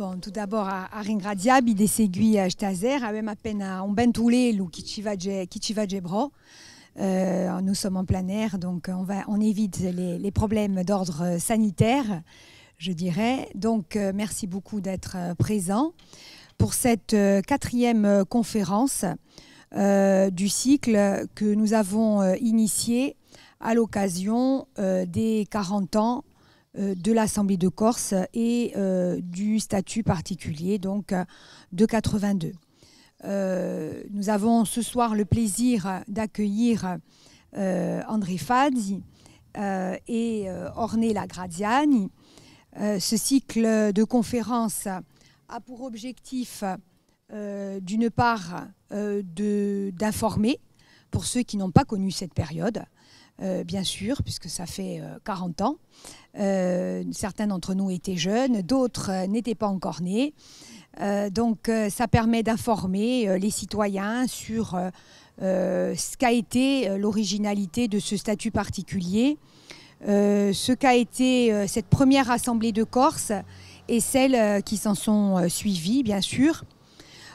Bon, tout d'abord, à ringraziar de segui stazer, avem appena un ben toulelu qui ci va bro. Nous sommes en plein air, donc on évite les problèmes d'ordre sanitaire, je dirais. Donc, merci beaucoup d'être présent pour cette quatrième conférence du cycle que nous avons initié à l'occasion des 40 ans de l'Assemblée de Corse et du statut particulier donc de 82. Nous avons ce soir le plaisir d'accueillir André Fazzi et Ornella Graziani. Ce cycle de conférences a pour objectif d'une part d'informer pour ceux qui n'ont pas connu cette période, bien sûr, puisque ça fait 40 ans. Certains d'entre nous étaient jeunes, d'autres n'étaient pas encore nés. Donc ça permet d'informer les citoyens sur ce qu'a été l'originalité de ce statut particulier, ce qu'a été cette première Assemblée de Corse et celles qui s'en sont suivies, bien sûr.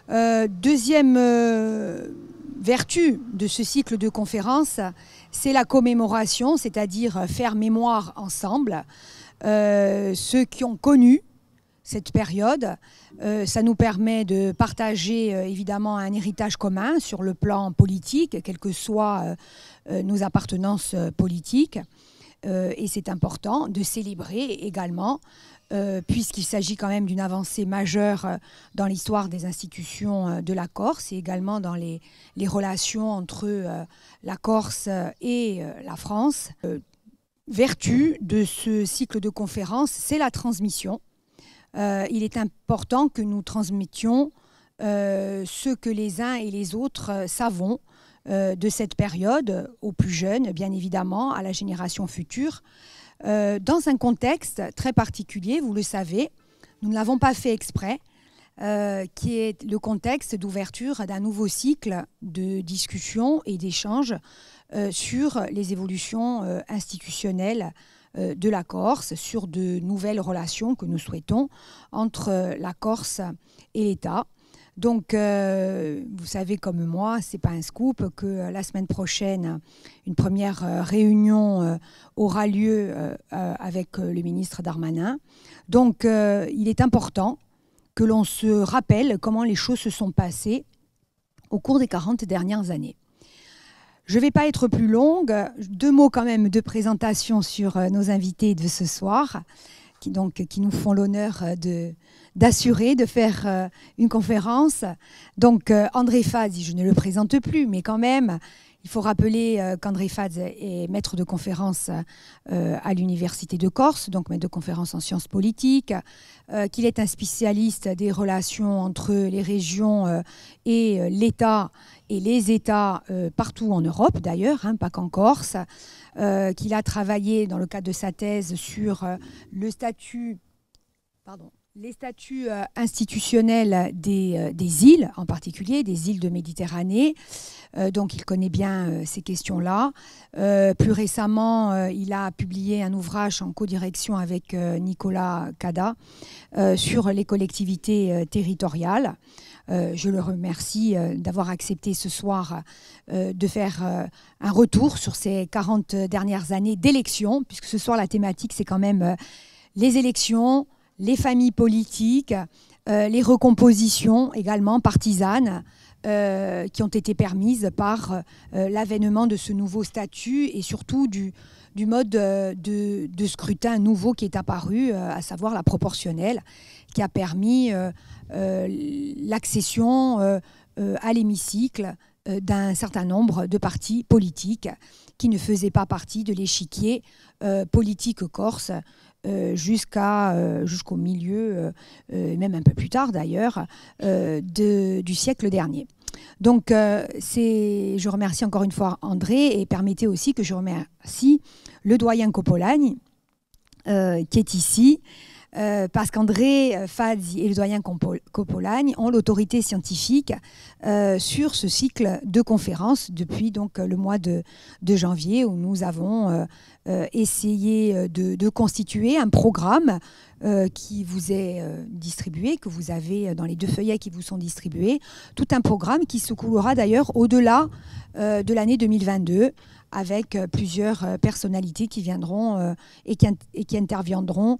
Deuxième vertu de ce cycle de conférences, c'est la commémoration, c'est-à-dire faire mémoire ensemble. Ceux qui ont connu cette période, ça nous permet de partager évidemment un héritage commun sur le plan politique, quelles que soient nos appartenances politiques. Et c'est important de célébrer également, puisqu'il s'agit quand même d'une avancée majeure dans l'histoire des institutions de la Corse et également dans les relations entre la Corse et la France. Vertu de ce cycle de conférences, c'est la transmission. Il est important que nous transmettions ce que les uns et les autres savons de cette période aux plus jeunes, bien évidemment, à la génération future. Dans un contexte très particulier, vous le savez, nous ne l'avons pas fait exprès, qui est le contexte d'ouverture d'un nouveau cycle de discussion et d'échanges sur les évolutions institutionnelles de la Corse, sur de nouvelles relations que nous souhaitons entre la Corse et l'État. Donc, vous savez comme moi, ce n'est pas un scoop, que la semaine prochaine, une première réunion aura lieu avec le ministre Darmanin. Donc, il est important que l'on se rappelle comment les choses se sont passées au cours des 40 dernières années. Je ne vais pas être plus longue. 2 mots quand même de présentation sur nos invités de ce soir, qui nous font l'honneur d'assurer, de faire une conférence. Donc, André Fazzi, je ne le présente plus, mais quand même, il faut rappeler qu'André Fazzi est maître de conférence à l'Université de Corse, donc maître de conférence en sciences politiques, qu'il est un spécialiste des relations entre les régions et l'État et les États partout en Europe d'ailleurs, hein, pas qu'en Corse, qu'il a travaillé dans le cadre de sa thèse sur les statuts institutionnels des îles, en particulier des îles de Méditerranée. Donc il connaît bien ces questions-là. Plus récemment, il a publié un ouvrage en codirection avec Nicolas Cada sur les collectivités territoriales. Je le remercie d'avoir accepté ce soir de faire un retour sur ces 40 dernières années d'élections, puisque ce soir la thématique c'est quand même les élections, les familles politiques, les recompositions également partisanes qui ont été permises par l'avènement de ce nouveau statut et surtout du mode de scrutin nouveau qui est apparu, à savoir la proportionnelle, qui a permis l'accession à l'hémicycle d'un certain nombre de partis politiques qui ne faisaient pas partie de l'échiquier politique corse jusqu'au milieu, même un peu plus tard d'ailleurs, du siècle dernier. Donc, je remercie encore une fois André et permettez aussi que je remercie le doyen Copolani qui est ici, parce qu'André Fazzi et le doyen Copolani ont l'autorité scientifique sur ce cycle de conférences depuis donc, le mois de janvier où nous avons essayé de constituer un programme qui vous est distribué, que vous avez dans les 2 feuillets qui vous sont distribués, tout un programme qui se coulera d'ailleurs au-delà de l'année 2022, avec plusieurs personnalités qui viendront et qui interviendront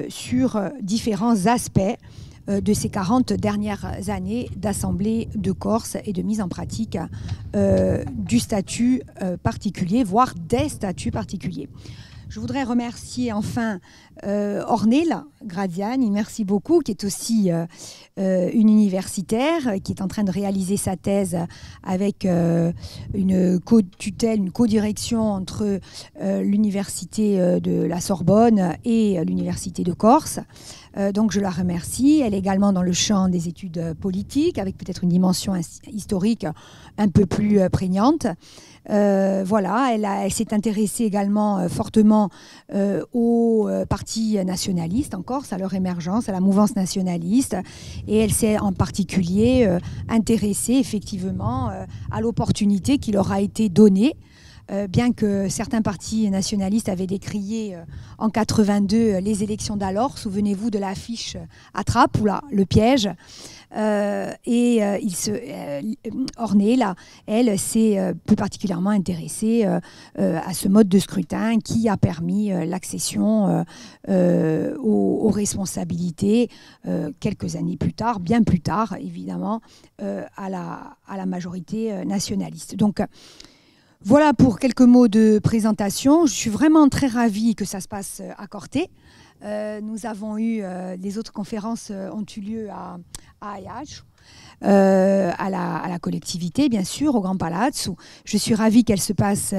sur différents aspects de ces 40 dernières années d'Assemblée de Corse et de mise en pratique du statut particulier, voire des statuts particuliers. Je voudrais remercier enfin Ornella Graziani, merci beaucoup, qui est aussi une universitaire, qui est en train de réaliser sa thèse avec une co-tutelle, une co-direction entre l'université de la Sorbonne et l'université de Corse. Donc je la remercie. Elle est également dans le champ des études politiques, avec peut-être une dimension historique un peu plus prégnante. Voilà, elle s'est intéressée également fortement au parti nationaliste en Corse, à leur émergence, à la mouvance nationaliste, et elle s'est en particulier intéressée effectivement à l'opportunité qui leur a été donnée, bien que certains partis nationalistes avaient décrié en 82 les élections d'alors. Souvenez-vous de l'affiche Attrape ou le piège. Ornella, elle, s'est plus particulièrement intéressée à ce mode de scrutin qui a permis l'accession aux responsabilités quelques années plus tard, bien plus tard évidemment, à la majorité nationaliste. Donc, voilà pour quelques mots de présentation. Je suis vraiment très ravie que ça se passe à Corté. Nous avons eu, les autres conférences ont eu lieu à Ajaccio, à la collectivité, bien sûr, au Grand Palazzo. Je suis ravie qu'elle se passe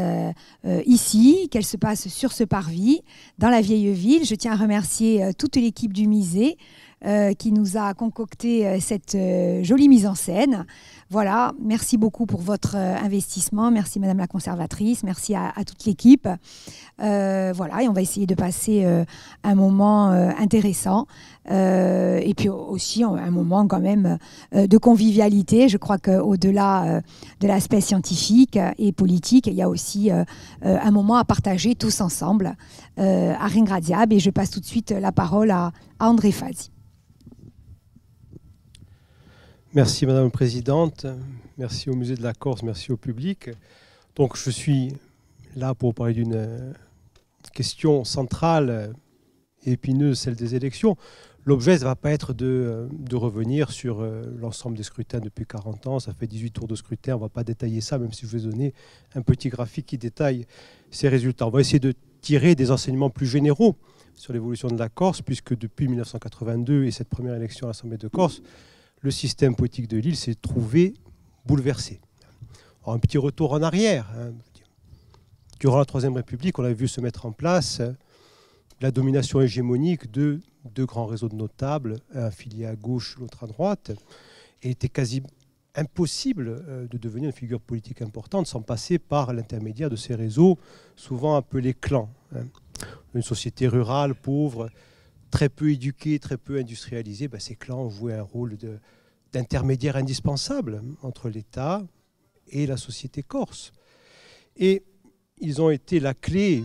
ici, qu'elle se passe sur ce parvis, dans la vieille ville. Je tiens à remercier toute l'équipe du musée qui nous a concocté cette jolie mise en scène. Voilà, merci beaucoup pour votre investissement. Merci Madame la conservatrice, merci à toute l'équipe. Voilà, et on va essayer de passer un moment intéressant et puis aussi un moment quand même de convivialité. Je crois qu'au-delà de l'aspect scientifique et politique, il y a aussi un moment à partager tous ensemble à Ringradiab. Et je passe tout de suite la parole à André Fazi. Merci Madame la Présidente, merci au Musée de la Corse, merci au public. Donc je suis là pour parler d'une question centrale et épineuse, celle des élections. L'objet ne va pas être de revenir sur l'ensemble des scrutins depuis 40 ans, ça fait 18 tours de scrutin, on ne va pas détailler ça, même si je vais donner un petit graphique qui détaille ces résultats. On va essayer de tirer des enseignements plus généraux sur l'évolution de la Corse, puisque depuis 1982 et cette première élection à l'Assemblée de Corse, le système politique de l'île s'est trouvé bouleversé. Alors, un petit retour en arrière. Durant la Troisième République, on a vu se mettre en place la domination hégémonique de deux grands réseaux de notables, un affilié à gauche, l'autre à droite. Et il était quasi impossible de devenir une figure politique importante sans passer par l'intermédiaire de ces réseaux, souvent appelés clans. Une société rurale, pauvre, très peu éduqués, très peu industrialisés, ces clans ont joué un rôle d'intermédiaire indispensable entre l'État et la société corse. Et ils ont été la clé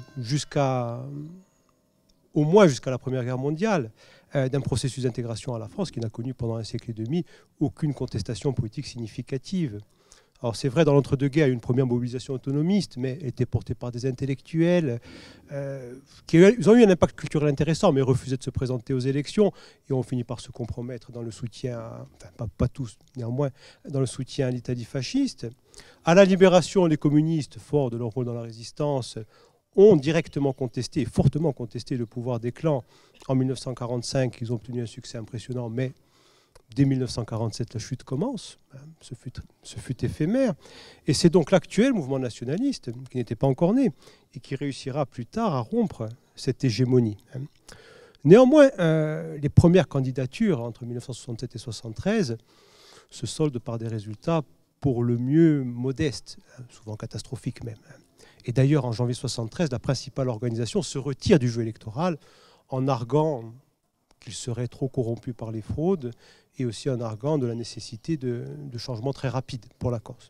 au moins jusqu'à la Première Guerre mondiale, d'un processus d'intégration à la France qui n'a connu pendant un siècle et demi aucune contestation politique significative. Alors c'est vrai, dans l'entre-deux-guerres, il y a eu une première mobilisation autonomiste, mais elle était portée par des intellectuels ils ont eu un impact culturel intéressant, mais refusaient de se présenter aux élections et ont fini par se compromettre dans le soutien, pas tous néanmoins, dans le soutien à l'Italie fasciste. À la Libération, les communistes, forts de leur rôle dans la résistance, ont directement contesté, fortement contesté le pouvoir des clans. En 1945, ils ont obtenu un succès impressionnant, mais dès 1947, la chute commence. Ce fut éphémère. Et c'est donc l'actuel mouvement nationaliste, qui n'était pas encore né, et qui réussira plus tard à rompre cette hégémonie. Néanmoins, les premières candidatures entre 1967 et 1973 se soldent par des résultats pour le mieux modestes, souvent catastrophiques même. Et d'ailleurs, en janvier 1973, la principale organisation se retire du jeu électoral en arguant qu'il serait trop corrompu par les fraudes et aussi en arguant de la nécessité de changements très rapides pour la Corse.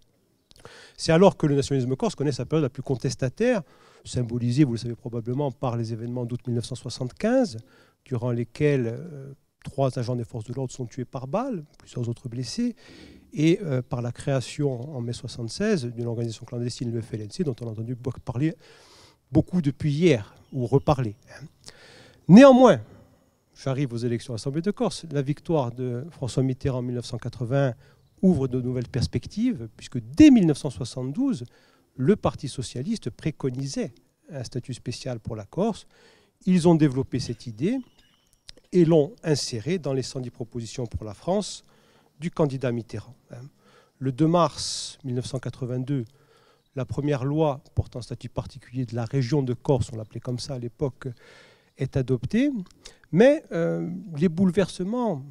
C'est alors que le nationalisme corse connaît sa période la plus contestataire, symbolisée, vous le savez probablement, par les événements d'août 1975, durant lesquels 3 agents des forces de l'ordre sont tués par balle, plusieurs autres blessés, et par la création en mai 1976 d'une organisation clandestine, le FLNC, dont on a entendu parler beaucoup depuis hier, ou reparler. Néanmoins, j'arrive aux élections à l'Assemblée de Corse, la victoire de François Mitterrand en 1980 ouvre de nouvelles perspectives, puisque dès 1972, le Parti socialiste préconisait un statut spécial pour la Corse. Ils ont développé cette idée et l'ont insérée dans les 110 propositions pour la France du candidat Mitterrand. Le 2 mars 1982, la première loi portant statut particulier de la région de Corse, on l'appelait comme ça à l'époque, est adoptée, mais les bouleversements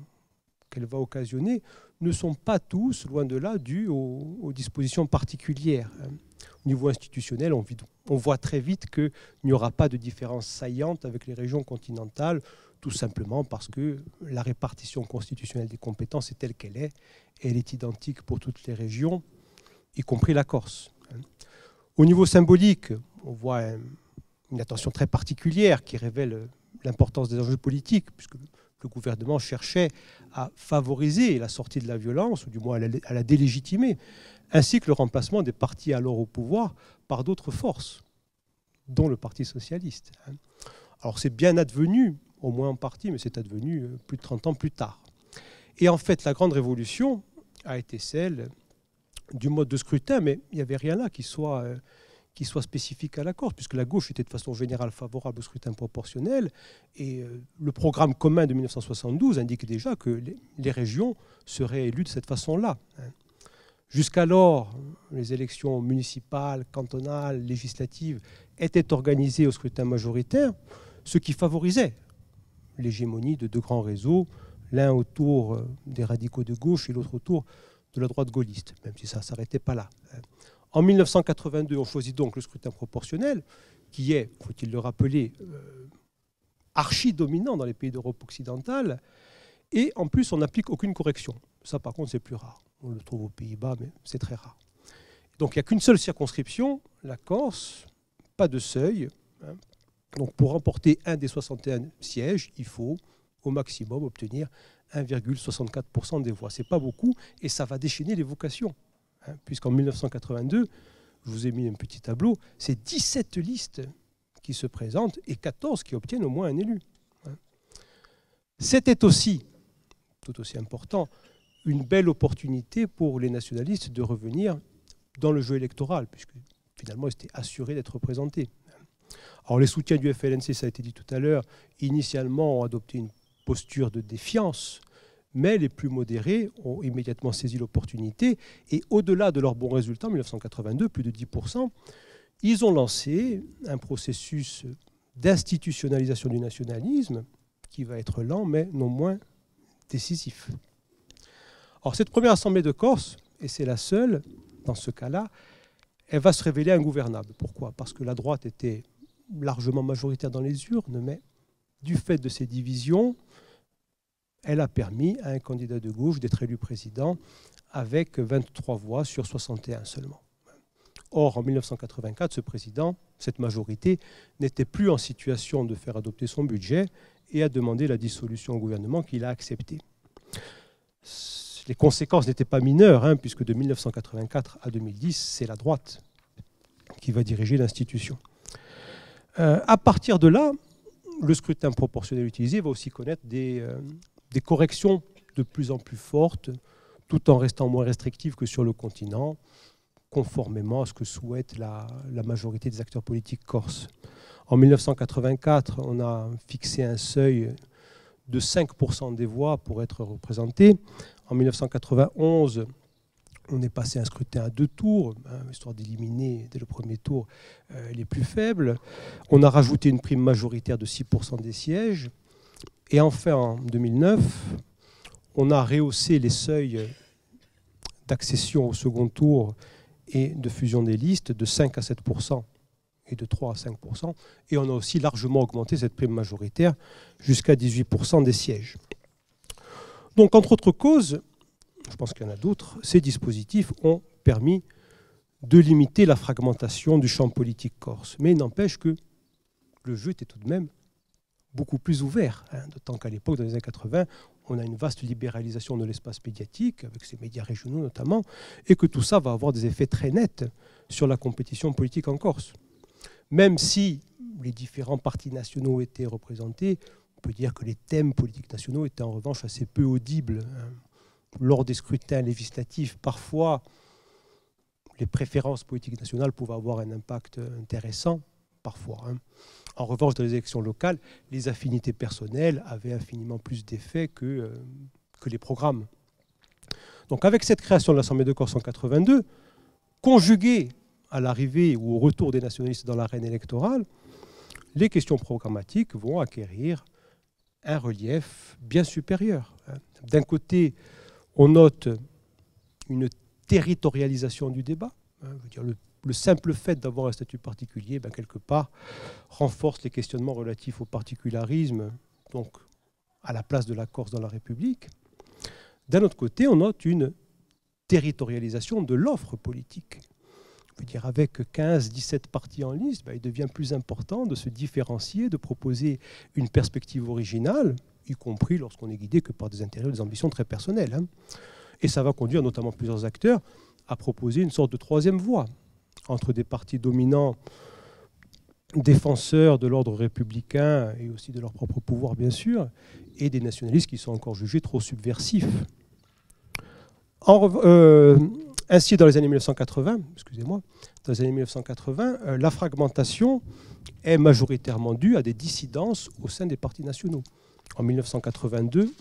qu'elle va occasionner ne sont pas tous, loin de là, dus aux dispositions particulières. Au niveau institutionnel, on voit très vite qu'il n'y aura pas de différence saillante avec les régions continentales, tout simplement parce que la répartition constitutionnelle des compétences est telle qu'elle est, et elle est identique pour toutes les régions, y compris la Corse. Au niveau symbolique, on voit une attention très particulière qui révèle l'importance des enjeux politiques, puisque le gouvernement cherchait à favoriser la sortie de la violence, ou du moins à la délégitimer, ainsi que le remplacement des partis alors au pouvoir par d'autres forces, dont le Parti socialiste. Alors c'est bien advenu, au moins en partie, mais c'est advenu plus de 30 ans plus tard. Et en fait, la grande révolution a été celle du mode de scrutin, mais il n'y avait rien là qui soit spécifique à la Corse, puisque la gauche était de façon générale favorable au scrutin proportionnel, et le programme commun de 1972 indique déjà que les régions seraient élues de cette façon-là. Jusqu'alors, les élections municipales, cantonales, législatives étaient organisées au scrutin majoritaire, ce qui favorisait l'hégémonie de 2 grands réseaux, l'un autour des radicaux de gauche et l'autre autour de la droite gaulliste, même si ça ne s'arrêtait pas là. En 1982, on choisit donc le scrutin proportionnel, qui est, faut-il le rappeler, archi-dominant dans les pays d'Europe occidentale, et en plus, on n'applique aucune correction. Ça, par contre, c'est plus rare. On le trouve aux Pays-Bas, mais c'est très rare. Donc, il n'y a qu'une seule circonscription, la Corse, pas de seuil. Donc, pour remporter un des 61 sièges, il faut au maximum obtenir 1,64% des voix. Ce n'est pas beaucoup, et ça va déchaîner les vocations. Puisqu'en 1982, je vous ai mis un petit tableau, c'est 17 listes qui se présentent et 14 qui obtiennent au moins un élu. C'était aussi, tout aussi important, une belle opportunité pour les nationalistes de revenir dans le jeu électoral, puisque finalement ils étaient assurés d'être représentés. Alors les soutiens du FLNC, ça a été dit tout à l'heure, initialement ont adopté une posture de défiance, mais les plus modérés ont immédiatement saisi l'opportunité et au-delà de leurs bons résultats en 1982, plus de 10%, ils ont lancé un processus d'institutionnalisation du nationalisme qui va être lent mais non moins décisif. Alors cette première assemblée de Corse, et c'est la seule dans ce cas-là, elle va se révéler ingouvernable. Pourquoi? Parce que la droite était largement majoritaire dans les urnes, mais du fait de ces divisions, elle a permis à un candidat de gauche d'être élu président avec 23 voix sur 61 seulement. Or, en 1984, ce président, cette majorité, n'était plus en situation de faire adopter son budget et a demandé la dissolution au gouvernement qu'il a accepté. Les conséquences n'étaient pas mineures, puisque de 1984 à 2010, c'est la droite qui va diriger l'institution. À partir de là, le scrutin proportionnel utilisé va aussi connaître des corrections de plus en plus fortes, tout en restant moins restrictives que sur le continent, conformément à ce que souhaite la majorité des acteurs politiques corses. En 1984, on a fixé un seuil de 5% des voix pour être représentés. En 1991, on est passé à un scrutin à 2 tours, histoire d'éliminer dès le premier tour les plus faibles. On a rajouté une prime majoritaire de 6% des sièges. Et enfin, en 2009, on a rehaussé les seuils d'accession au second tour et de fusion des listes de 5 à 7% et de 3 à 5%. Et on a aussi largement augmenté cette prime majoritaire jusqu'à 18% des sièges. Donc, entre autres causes, je pense qu'il y en a d'autres, ces dispositifs ont permis de limiter la fragmentation du champ politique corse. Mais il n'empêche que le jeu était tout de même beaucoup plus ouvert, d'autant qu'à l'époque, dans les années 80, on a une vaste libéralisation de l'espace médiatique, avec ces médias régionaux notamment, et que tout ça va avoir des effets très nets sur la compétition politique en Corse. Même si les différents partis nationaux étaient représentés, on peut dire que les thèmes politiques nationaux étaient en revanche assez peu audibles. Lors des scrutins législatifs, parfois, les préférences politiques nationales pouvaient avoir un impact intéressant, parfois. En revanche, dans les élections locales, les affinités personnelles avaient infiniment plus d'effet que les programmes. Donc avec cette création de l'Assemblée de Corse en 82, conjuguée à l'arrivée ou au retour des nationalistes dans l'arène électorale, les questions programmatiques vont acquérir un relief bien supérieur. D'un côté, on note une territorialisation du débat. Je veux dire, le simple fait d'avoir un statut particulier, quelque part, renforce les questionnements relatifs au particularisme, donc à la place de la Corse dans la République. D'un autre côté, on note une territorialisation de l'offre politique. Je veux dire, avec 15-17 partis en liste, il devient plus important de se différencier, de proposer une perspective originale, y compris lorsqu'on n'est guidé que par des intérêts ou des ambitions très personnelles. Et ça va conduire notamment plusieurs acteurs à proposer une sorte de troisième voie entre des partis dominants, défenseurs de l'ordre républicain et aussi de leur propre pouvoir, bien sûr, et des nationalistes qui sont encore jugés trop subversifs. Ainsi, dans les années 1980, dans les années 1980, la fragmentation est majoritairement due à des dissidences au sein des partis nationaux. En 1982,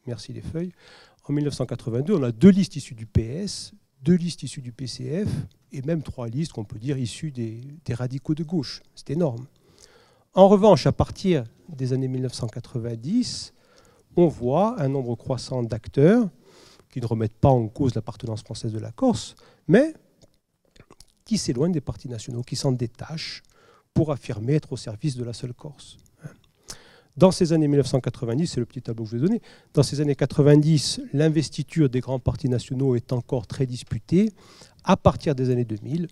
merci les feuilles, en 1982, on a 2 listes issues du PS, 2 listes issues du PCF, et même 3 listes qu'on peut dire issues des radicaux de gauche. C'est énorme. En revanche, à partir des années 1990, on voit un nombre croissant d'acteurs qui ne remettent pas en cause l'appartenance française de la Corse, mais qui s'éloignent des partis nationaux, qui s'en détachent pour affirmer être au service de la seule Corse. Dans ces années 1990, c'est le petit tableau que je vais donner, dans ces années 90, l'investiture des grands partis nationaux est encore très disputée. À partir des années 2000,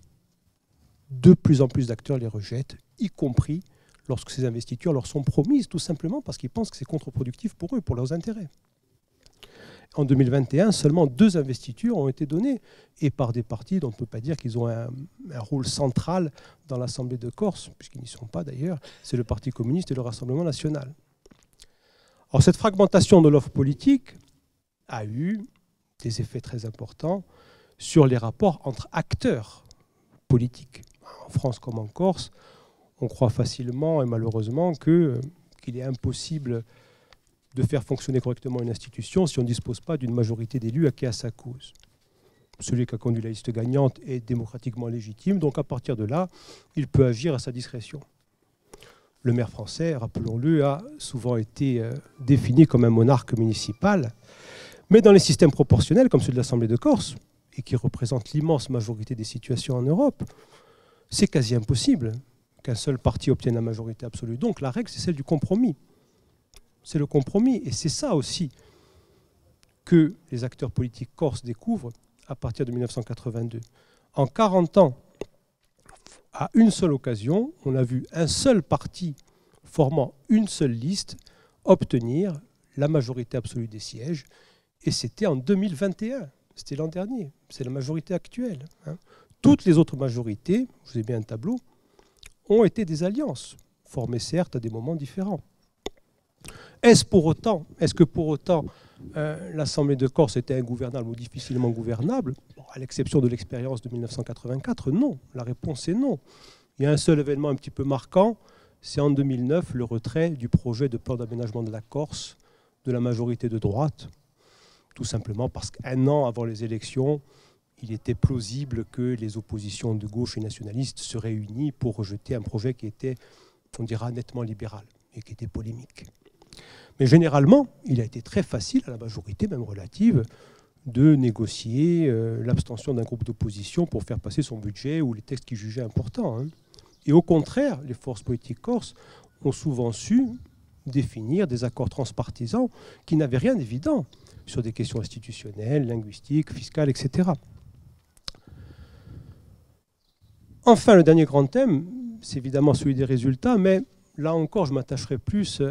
de plus en plus d'acteurs les rejettent, y compris lorsque ces investitures leur sont promises, tout simplement parce qu'ils pensent que c'est contre-productif pour eux, pour leurs intérêts. En 2021, seulement 2 investitures ont été données, et par des partis dont on ne peut pas dire qu'ils ont un rôle central dans l'Assemblée de Corse, puisqu'ils n'y sont pas d'ailleurs, c'est le Parti communiste et le Rassemblement national. Alors, cette fragmentation de l'offre politique a eu des effets très importants sur les rapports entre acteurs politiques. En France comme en Corse, on croit facilement et malheureusement qu'il est impossible de faire fonctionner correctement une institution si on ne dispose pas d'une majorité d'élus acquis à sa cause. Celui qui a conduit la liste gagnante est démocratiquement légitime, donc à partir de là, il peut agir à sa discrétion. Le maire français, rappelons-le, a souvent été défini comme un monarque municipal, mais dans les systèmes proportionnels, comme celui de l'Assemblée de Corse, et qui représente l'immense majorité des situations en Europe, c'est quasi impossible qu'un seul parti obtienne la majorité absolue. Donc la règle, c'est celle du compromis. C'est le compromis, et c'est ça aussi que les acteurs politiques corses découvrent à partir de 1982. En 40 ans, à une seule occasion, on a vu un seul parti formant une seule liste obtenir la majorité absolue des sièges, et c'était en 2021, c'était l'an dernier, c'est la majorité actuelle. Toutes les autres majorités, je vous ai mis un tableau, ont été des alliances, formées certes à des moments différents. Est-ce que pour autant l'Assemblée de Corse était ingouvernable ou difficilement gouvernable? À l'exception de l'expérience de 1984, non. La réponse est non. Il y a un seul événement un petit peu marquant, c'est en 2009 le retrait du projet de plan d'aménagement de la Corse de la majorité de droite, tout simplement parce qu'un an avant les élections, il était plausible que les oppositions de gauche et nationalistes se réunissent pour rejeter un projet qui était, on dira, nettement libéral et qui était polémique. Mais généralement, il a été très facile à la majorité, même relative, de négocier l'abstention d'un groupe d'opposition pour faire passer son budget ou les textes qu'il jugeait importants. Et au contraire, les forces politiques corses ont souvent su définir des accords transpartisans qui n'avaient rien d'évident sur des questions institutionnelles, linguistiques, fiscales, etc. Enfin, le dernier grand thème, c'est évidemment celui des résultats, mais là encore, je m'attacherai plus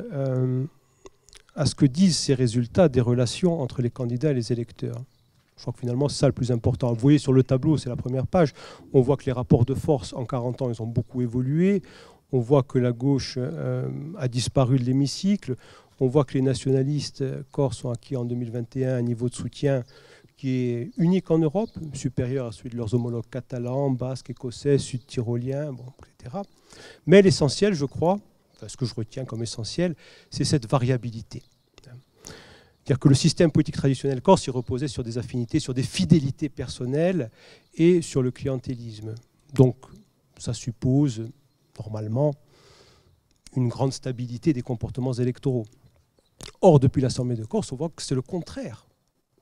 à ce que disent ces résultats des relations entre les candidats et les électeurs. Je crois que finalement, c'est ça le plus important. Vous voyez sur le tableau, c'est la première page, on voit que les rapports de force en 40 ans, ils ont beaucoup évolué. On voit que la gauche a disparu de l'hémicycle. On voit que les nationalistes corses ont acquis en 2021 un niveau de soutien qui est unique en Europe, supérieur à celui de leurs homologues catalans, basques, écossais, sud-tyroliens, bon, etc. Mais l'essentiel, je crois, enfin, ce que je retiens comme essentiel, c'est cette variabilité. C'est-à-dire que le système politique traditionnel corse, il reposait sur des affinités, sur des fidélités personnelles et sur le clientélisme. Donc, ça suppose, normalement, une grande stabilité des comportements électoraux. Or, depuis l'Assemblée de Corse, on voit que c'est le contraire.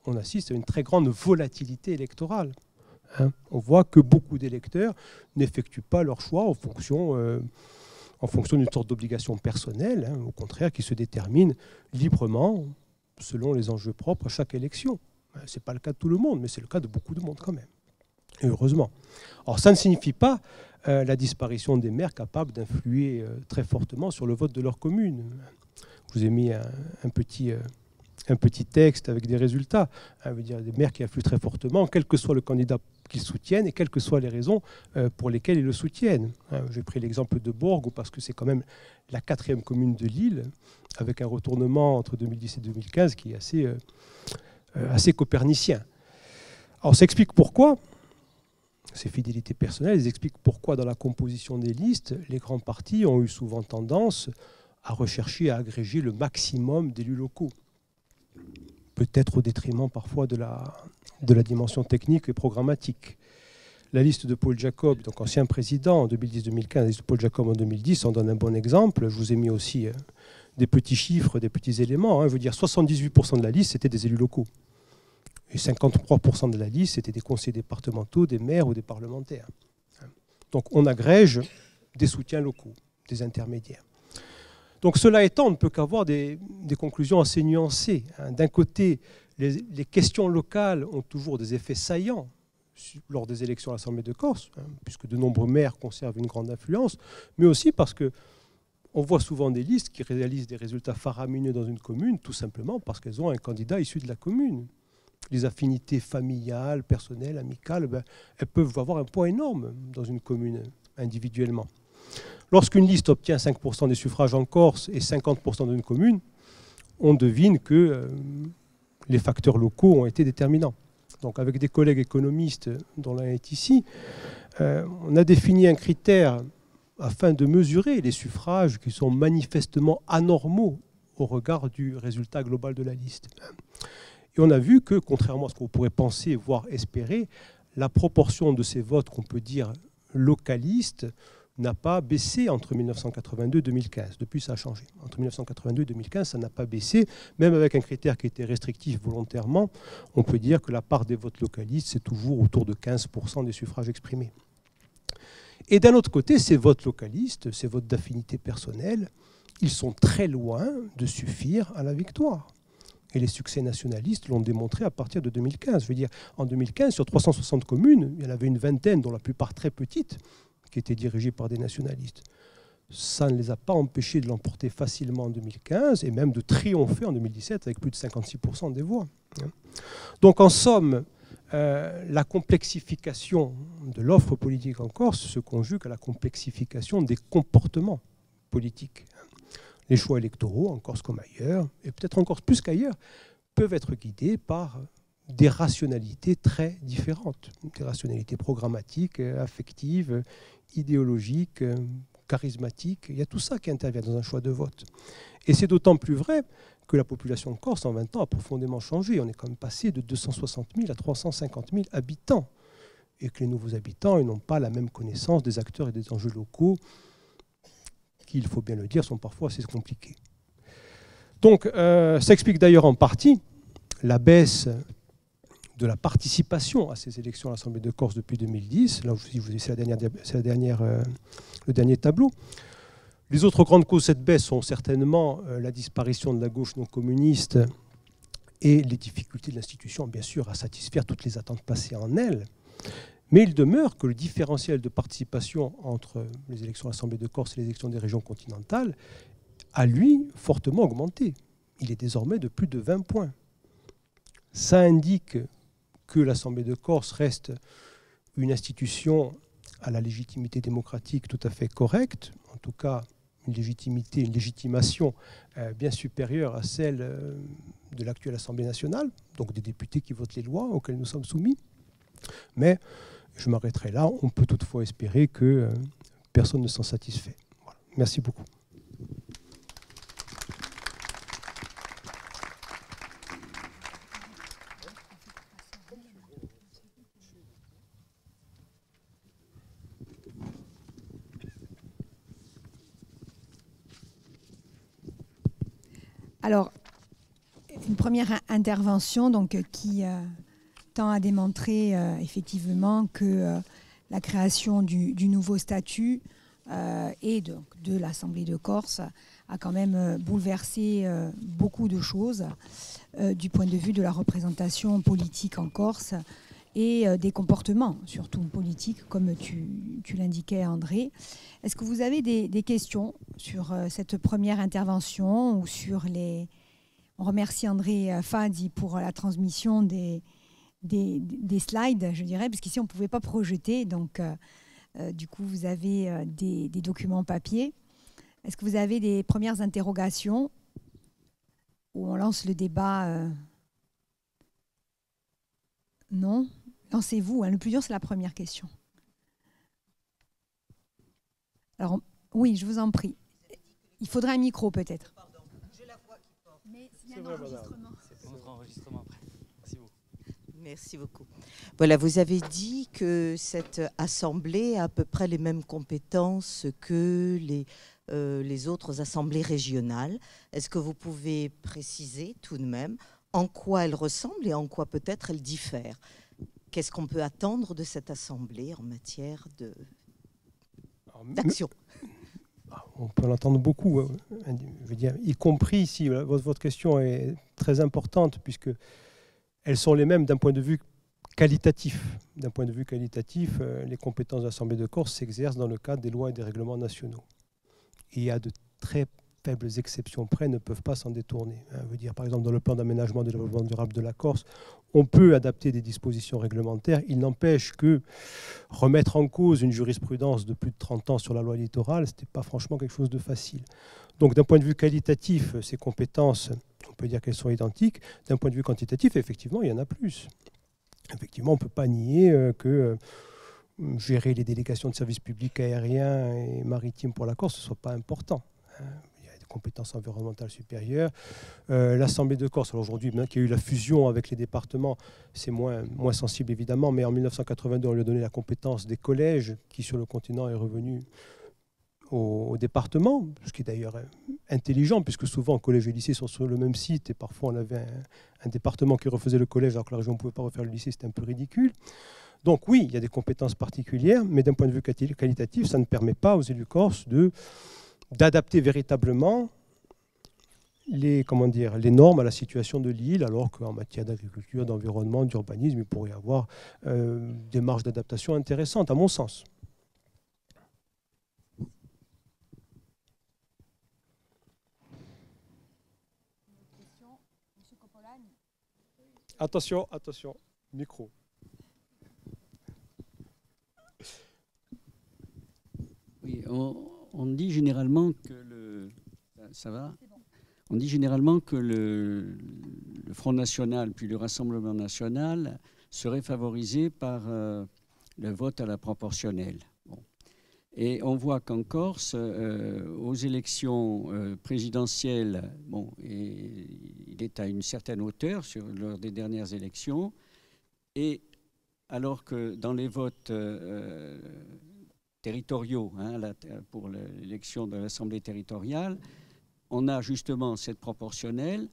On assiste à une très grande volatilité électorale. On voit que beaucoup d'électeurs n'effectuent pas leur choix en fonction d'une sorte d'obligation personnelle, au contraire, qui se détermine librement selon les enjeux propres à chaque élection. Ce n'est pas le cas de tout le monde, mais c'est le cas de beaucoup de monde quand même. Et heureusement. Alors ça ne signifie pas la disparition des maires capables d'influer très fortement sur le vote de leur commune. Je vous ai mis un petit texte avec des résultats. Veut dire des maires qui influent très fortement, quel que soit le candidat qu'ils soutiennent et quelles que soient les raisons pour lesquelles ils le soutiennent. J'ai pris l'exemple de Borgo parce que c'est quand même la 4e commune de l'île, avec un retournement entre 2010 et 2015 qui est assez copernicien. Alors ça explique pourquoi, ces fidélités personnelles, elles expliquent pourquoi dans la composition des listes, les grands partis ont eu souvent tendance à rechercher à agréger le maximum d'élus locaux. Peut-être au détriment parfois de la dimension technique et programmatique. La liste de Paul Jacob, donc ancien président en 2010-2015, la liste de Paul Jacob en 2010, en donne un bon exemple. Je vous ai mis aussi des petits chiffres, des petits éléments. Je veux dire, 78% de la liste, c'était des élus locaux. Et 53% de la liste, c'était des conseillers départementaux, des maires ou des parlementaires. Donc on agrège des soutiens locaux, des intermédiaires. Donc cela étant, on ne peut qu'avoir des conclusions assez nuancées. D'un côté, les questions locales ont toujours des effets saillants lors des élections à l'Assemblée de Corse, puisque de nombreux maires conservent une grande influence, mais aussi parce qu'on voit souvent des listes qui réalisent des résultats faramineux dans une commune, tout simplement parce qu'elles ont un candidat issu de la commune. Les affinités familiales, personnelles, amicales, elles peuvent avoir un poids énorme dans une commune individuellement. Lorsqu'une liste obtient 5% des suffrages en Corse et 50% d'une commune, on devine que les facteurs locaux ont été déterminants. Donc avec des collègues économistes, dont l'un est ici, on a défini un critère afin de mesurer les suffrages qui sont manifestement anormaux au regard du résultat global de la liste. Et on a vu que, contrairement à ce qu'on pourrait penser, voire espérer, la proportion de ces votes qu'on peut dire localistes n'a pas baissé entre 1982 et 2015. Depuis, ça a changé. Entre 1982 et 2015, ça n'a pas baissé. Même avec un critère qui était restrictif volontairement, on peut dire que la part des votes localistes, c'est toujours autour de 15% des suffrages exprimés. Et d'un autre côté, ces votes localistes, ces votes d'affinité personnelle, ils sont très loin de suffire à la victoire. Et les succès nationalistes l'ont démontré à partir de 2015. Je veux dire, en 2015, sur 360 communes, il y en avait une vingtaine, dont la plupart très petites, qui étaient dirigées par des nationalistes. Ça ne les a pas empêchés de l'emporter facilement en 2015 et même de triompher en 2017 avec plus de 56% des voix. Donc en somme, la complexification de l'offre politique en Corse se conjugue à la complexification des comportements politiques. Les choix électoraux, en Corse comme ailleurs, et peut-être encore plus qu'ailleurs, peuvent être guidés par des rationalités très différentes. Des rationalités programmatiques, affectives, idéologiques, charismatiques. Il y a tout ça qui intervient dans un choix de vote. Et c'est d'autant plus vrai que la population de Corse, en 20 ans, a profondément changé. On est quand même passé de 260 000 à 350 000 habitants. Et que les nouveaux habitants, ils n'ont pas la même connaissance des acteurs et des enjeux locaux qui, il faut bien le dire, sont parfois assez compliqués. Donc, ça explique d'ailleurs en partie la baisse de la participation à ces élections à l'Assemblée de Corse depuis 2010. Là aussi, c'est le dernier tableau. Les autres grandes causes de cette baisse sont certainement la disparition de la gauche non communiste et les difficultés de l'institution, bien sûr, à satisfaire toutes les attentes passées en elle. Mais il demeure que le différentiel de participation entre les élections à l'Assemblée de Corse et les élections des régions continentales a, lui, fortement augmenté. Il est désormais de plus de 20 points. Ça indique que l'Assemblée de Corse reste une institution à la légitimité démocratique tout à fait correcte, en tout cas une légitimation bien supérieure à celle de l'actuelle Assemblée nationale, donc des députés qui votent les lois auxquelles nous sommes soumis. Mais je m'arrêterai là. On peut toutefois espérer que personne ne s'en satisfait. Voilà. Merci beaucoup. Alors, une première intervention donc, qui tend à démontrer effectivement que la création du nouveau statut et donc, de l'Assemblée de Corse a quand même bouleversé beaucoup de choses du point de vue de la représentation politique en Corse et des comportements, surtout politiques, comme tu l'indiquais, André. Est-ce que vous avez des questions sur cette première intervention ou sur les... On remercie André Fadi pour la transmission des slides, je dirais, parce qu'ici, on ne pouvait pas projeter. Donc, du coup, vous avez des documents papier. Est-ce que vous avez des premières interrogations où on lance le débat Non? Lancez-vous. Hein. Le plus dur, c'est la première question. Alors, oui, je vous en prie. Il faudrait un micro, peut-être. Pardon, j'ai la voix qui porte. Mais c'est un enregistrement. C'est notre enregistrement après. Merci beaucoup. Merci beaucoup. Voilà, vous avez dit que cette assemblée a à peu près les mêmes compétences que les autres assemblées régionales. Est-ce que vous pouvez préciser tout de même en quoi elle ressemble et en quoi peut-être elle diffère? Qu'est-ce qu'on peut attendre de cette assemblée en matière d'action? On peut l'entendre beaucoup, je veux dire, y compris ici. Votre question est très importante puisque elles sont les mêmes d'un point de vue qualitatif. D'un point de vue qualitatif, les compétences de l'Assemblée de Corse s'exercent dans le cadre des lois et des règlements nationaux. Et à de très faibles exceptions près, ne peuvent pas s'en détourner. Je veux dire, par exemple, dans le plan d'aménagement et de développement durable de la Corse, on peut adapter des dispositions réglementaires. Il n'empêche que remettre en cause une jurisprudence de plus de 30 ans sur la loi littorale, ce n'était pas franchement quelque chose de facile. Donc d'un point de vue qualitatif, ces compétences, on peut dire qu'elles sont identiques. D'un point de vue quantitatif, effectivement, il y en a plus. Effectivement, on ne peut pas nier que gérer les délégations de services publics aériens et maritimes pour la Corse, ce ne soit pas important. Il y a des compétences environnementales supérieures. L'Assemblée de Corse, aujourd'hui, qui a eu la fusion avec les départements, c'est moins sensible évidemment, mais en 1982, on lui a donné la compétence des collèges, qui sur le continent est revenu au département, ce qui est d'ailleurs intelligent, puisque souvent collège et lycée sont sur le même site, et parfois on avait un département qui refaisait le collège alors que la région ne pouvait pas refaire le lycée, c'était un peu ridicule. Donc oui, il y a des compétences particulières, mais d'un point de vue qualitatif, ça ne permet pas aux élus corses d'adapter véritablement les normes à la situation de l'île, alors qu'en matière d'agriculture, d'environnement, d'urbanisme, il pourrait y avoir des marges d'adaptation intéressantes, à mon sens. Attention, attention, micro. Oui, on dit généralement que On dit généralement que le Front National puis le Rassemblement National seraient favorisés par le vote à la proportionnelle. Bon. Et on voit qu'en Corse, aux élections présidentielles, bon, il est à une certaine hauteur lors des dernières élections, et alors que dans les votes territoriaux, pour l'élection de l'Assemblée territoriale, on a justement cette proportionnelle,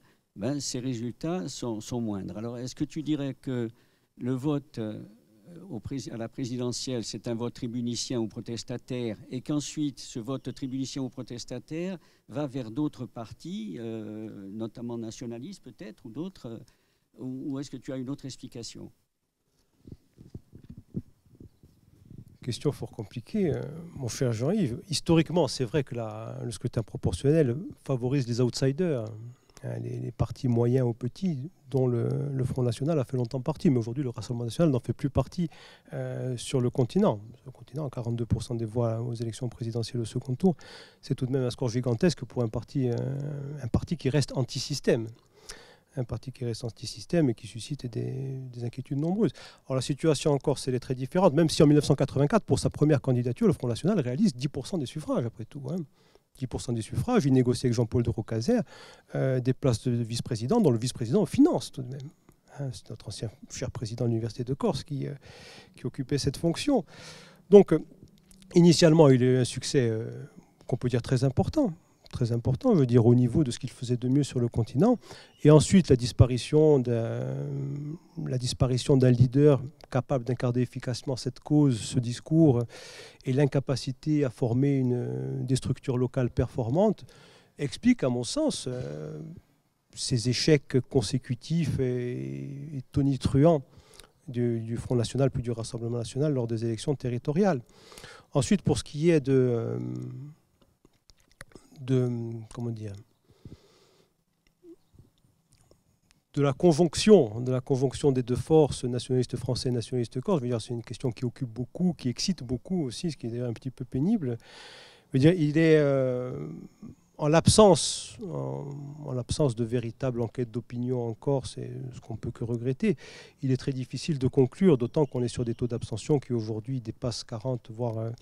ces résultats sont moindres. Alors, est-ce que tu dirais que le vote à la présidentielle, c'est un vote tribunicien ou protestataire, et qu'ensuite, ce vote tribunicien ou protestataire va vers d'autres partis, notamment nationalistes peut-être, ou d'autres, ou est-ce que tu as une autre explication ? Question fort compliquée, mon cher Jean-Yves. Historiquement, c'est vrai que le scrutin proportionnel favorise les outsiders, hein, les partis moyens ou petits, dont le Front National a fait longtemps partie. Mais aujourd'hui, le Rassemblement National n'en fait plus partie sur le continent. Sur le continent, 42% des voix aux élections présidentielles au second tour, c'est tout de même un score gigantesque pour un parti qui reste anti-système. Un parti qui reste anti-système et qui suscite des inquiétudes nombreuses. Alors la situation en Corse, elle est très différente, même si en 1984, pour sa première candidature, le Front National réalise 10% des suffrages, après tout. Hein. 10% des suffrages, il négocie avec Jean-Paul de Rocazère des places de vice-président, dont le vice-président finance tout de même. Hein, c'est notre ancien cher président de l'Université de Corse qui occupait cette fonction. Donc, initialement, il a eu un succès qu'on peut dire très important, je veux dire, au niveau de ce qu'il faisait de mieux sur le continent. Et ensuite, la disparition d'un leader capable d'incarner efficacement cette cause, ce discours, et l'incapacité à former des structures locales performantes, explique, à mon sens, ces échecs consécutifs et tonitruants du Front National puis du Rassemblement National lors des élections territoriales. Ensuite, pour ce qui est de la conjonction des deux forces, nationalistes français et nationalistes corse. Je veux dire, c'est une question qui occupe beaucoup, qui excite beaucoup aussi, ce qui est d'ailleurs un petit peu pénible. Je veux dire, il est en l'absence de véritable enquête d'opinion en Corse, et ce qu'on peut que regretter, il est très difficile de conclure, d'autant qu'on est sur des taux d'abstention qui aujourd'hui dépassent 40, voire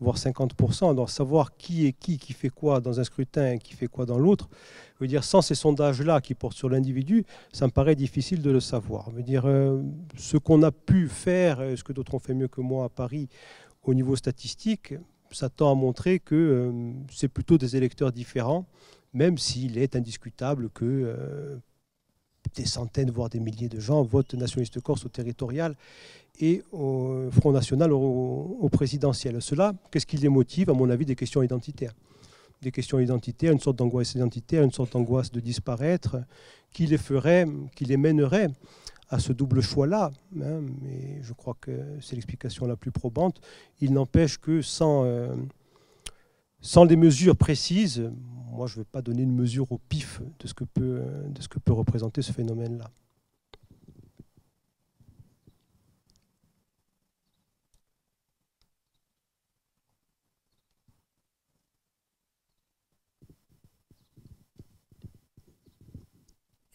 50%, donc savoir qui est qui fait quoi dans un scrutin et qui fait quoi dans l'autre, je veux dire, sans ces sondages-là qui portent sur l'individu, ça me paraît difficile de le savoir. Je veux dire, ce qu'on a pu faire, ce que d'autres ont fait mieux que moi à Paris, au niveau statistique, ça tend à montrer que c'est plutôt des électeurs différents, même s'il est indiscutable que des centaines, voire des milliers de gens votent nationaliste corse au territorial et au Front National au présidentiel. Cela, qu'est-ce qui les motive? À mon avis, des questions identitaires. Des questions identitaires, une sorte d'angoisse identitaire, une sorte d'angoisse de disparaître, qui les mènerait à ce double choix-là. Hein, mais je crois que c'est l'explication la plus probante. Il n'empêche que sans les mesures précises, moi je ne vais pas donner une mesure au pif de ce que peut représenter ce phénomène-là.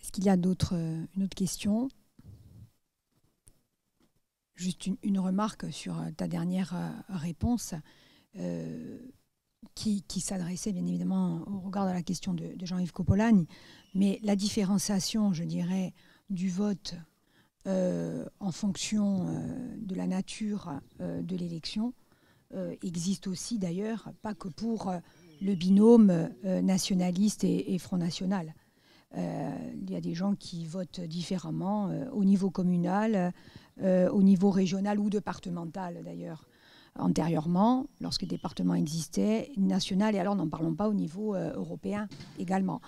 Est-ce qu'il y a une autre question? Juste une remarque sur ta dernière réponse qui s'adressait bien évidemment au regard de la question de Jean-Yves Coppolani, mais la différenciation, je dirais, du vote en fonction de la nature de l'élection existe aussi d'ailleurs, pas que pour le binôme nationaliste et Front National. Il y a des gens qui votent différemment au niveau communal, au niveau régional ou départemental d'ailleurs. Antérieurement, lorsque le département existait, national, et alors n'en parlons pas au niveau européen également.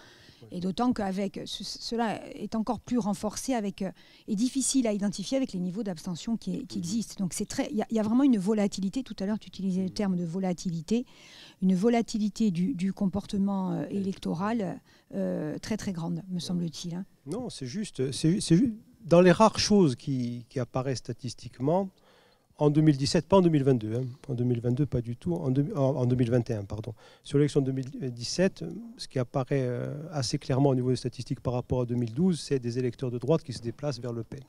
Et d'autant qu'avec cela est encore plus renforcé et difficile à identifier avec les niveaux d'abstention qui existent. Donc il y a vraiment une volatilité. Tout à l'heure, tu utilisais le terme de volatilité, une volatilité du comportement électoral très très grande, me semble-t-il. Hein. Non, c'est juste. Dans les rares choses qui apparaissent statistiquement. En 2017, pas en 2022, hein. En 2022, pas du tout, en 2021, pardon. Sur l'élection de 2017, ce qui apparaît assez clairement au niveau des statistiques par rapport à 2012, c'est des électeurs de droite qui se déplacent vers Le Pen,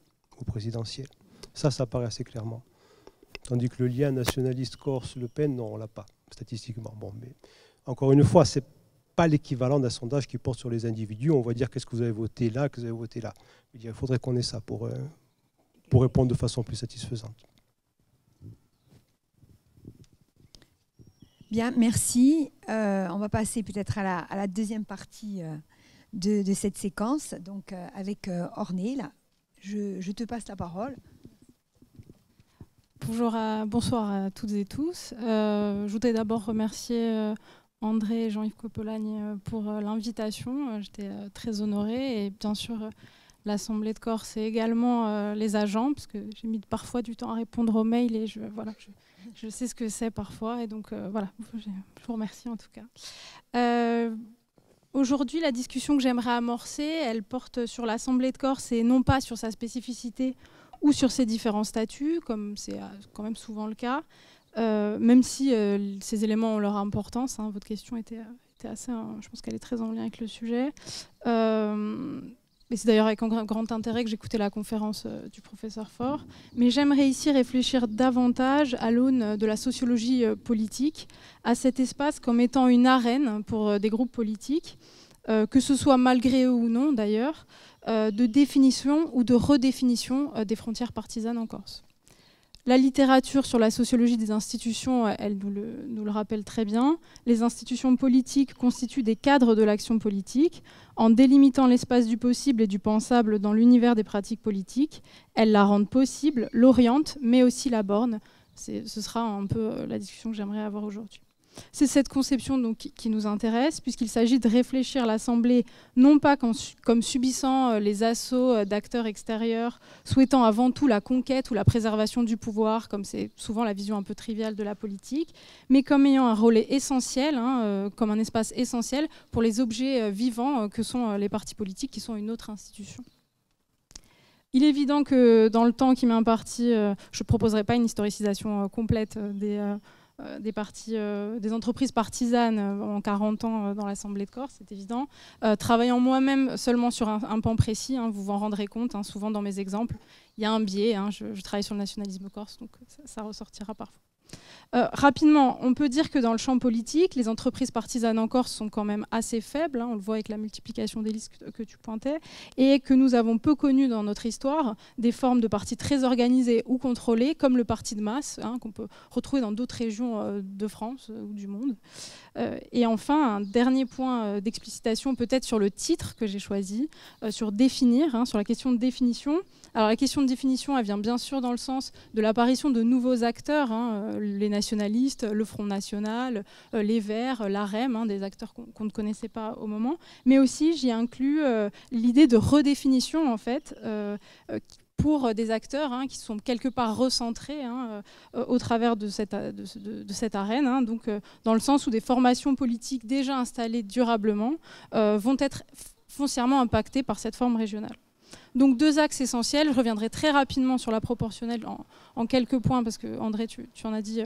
au présidentiel. Ça apparaît assez clairement. Tandis que le lien nationaliste Corse-Le Pen, non, on ne l'a pas, statistiquement. Bon, mais encore une fois, ce n'est pas l'équivalent d'un sondage qui porte sur les individus. On va dire qu'est-ce que vous avez voté là, qu'est-ce que vous avez voté là. Il faudrait qu'on ait ça pour répondre de façon plus satisfaisante. Bien, merci. On va passer peut-être à la deuxième partie de cette séquence, donc avec Orné. Là. Je te passe la parole. Bonsoir à toutes et tous. Je voudrais d'abord remercier André et Jean-Yves Coppolani pour l'invitation. J'étais très honorée et bien sûr l'Assemblée de Corse et également les agents, parce que j'ai mis parfois du temps à répondre aux mails et je sais ce que c'est parfois. Et donc voilà, je vous remercie en tout cas. Aujourd'hui, la discussion que j'aimerais amorcer, elle porte sur l'Assemblée de Corse et non pas sur sa spécificité ou sur ses différents statuts, comme c'est quand même souvent le cas, même si ces éléments ont leur importance. Hein, votre question était assez, je pense qu'elle est très en lien avec le sujet. Et c'est d'ailleurs avec un grand intérêt que j'écoutais la conférence du professeur Faure. Mais j'aimerais ici réfléchir davantage à l'aune de la sociologie politique, à cet espace comme étant une arène pour des groupes politiques, que ce soit malgré eux ou non d'ailleurs, de définition ou de redéfinition des frontières partisanes en Corse. La littérature sur la sociologie des institutions, elle nous le rappelle très bien. Les institutions politiques constituent des cadres de l'action politique. En délimitant l'espace du possible et du pensable dans l'univers des pratiques politiques, elles la rendent possible, l'orientent, mais aussi la bornent. Ce sera un peu la discussion que j'aimerais avoir aujourd'hui. C'est cette conception donc, qui nous intéresse, puisqu'il s'agit de réfléchir l'Assemblée non pas comme subissant les assauts d'acteurs extérieurs, souhaitant avant tout la conquête ou la préservation du pouvoir, comme c'est souvent la vision un peu triviale de la politique, mais comme ayant un rôle essentiel, comme un espace essentiel pour les objets vivants que sont les partis politiques, qui sont une autre institution. Il est évident que dans le temps qui m'est imparti, je ne proposerai pas une historicisation complète des entreprises partisanes en 40 ans dans l'Assemblée de Corse, c'est évident. Travaillant moi-même seulement sur un pan précis, vous vous en rendrez compte, souvent dans mes exemples, il y a un biais, je travaille sur le nationalisme corse, donc ça ressortira parfois. Rapidement, on peut dire que dans le champ politique, les entreprises partisanes en Corse sont quand même assez faibles, on le voit avec la multiplication des listes que tu pointais, et que nous avons peu connu dans notre histoire des formes de partis très organisés ou contrôlés, comme le parti de masse, qu'on peut retrouver dans d'autres régions de France ou du monde. Et enfin, un dernier point d'explicitation peut-être sur le titre que j'ai choisi, sur définir, sur la question de définition. Alors la question de définition, elle vient bien sûr dans le sens de l'apparition de nouveaux acteurs, les nationalistes, le Front National, les Verts, l'AREM, des acteurs qu'on ne connaissait pas au moment, mais aussi j'y inclus l'idée de redéfinition en fait, pour des acteurs qui sont quelque part recentrés au travers de cette arène, donc dans le sens où des formations politiques déjà installées durablement vont être foncièrement impactées par cette forme régionale. Donc deux axes essentiels, je reviendrai très rapidement sur la proportionnelle en quelques points, parce que André, tu en as dit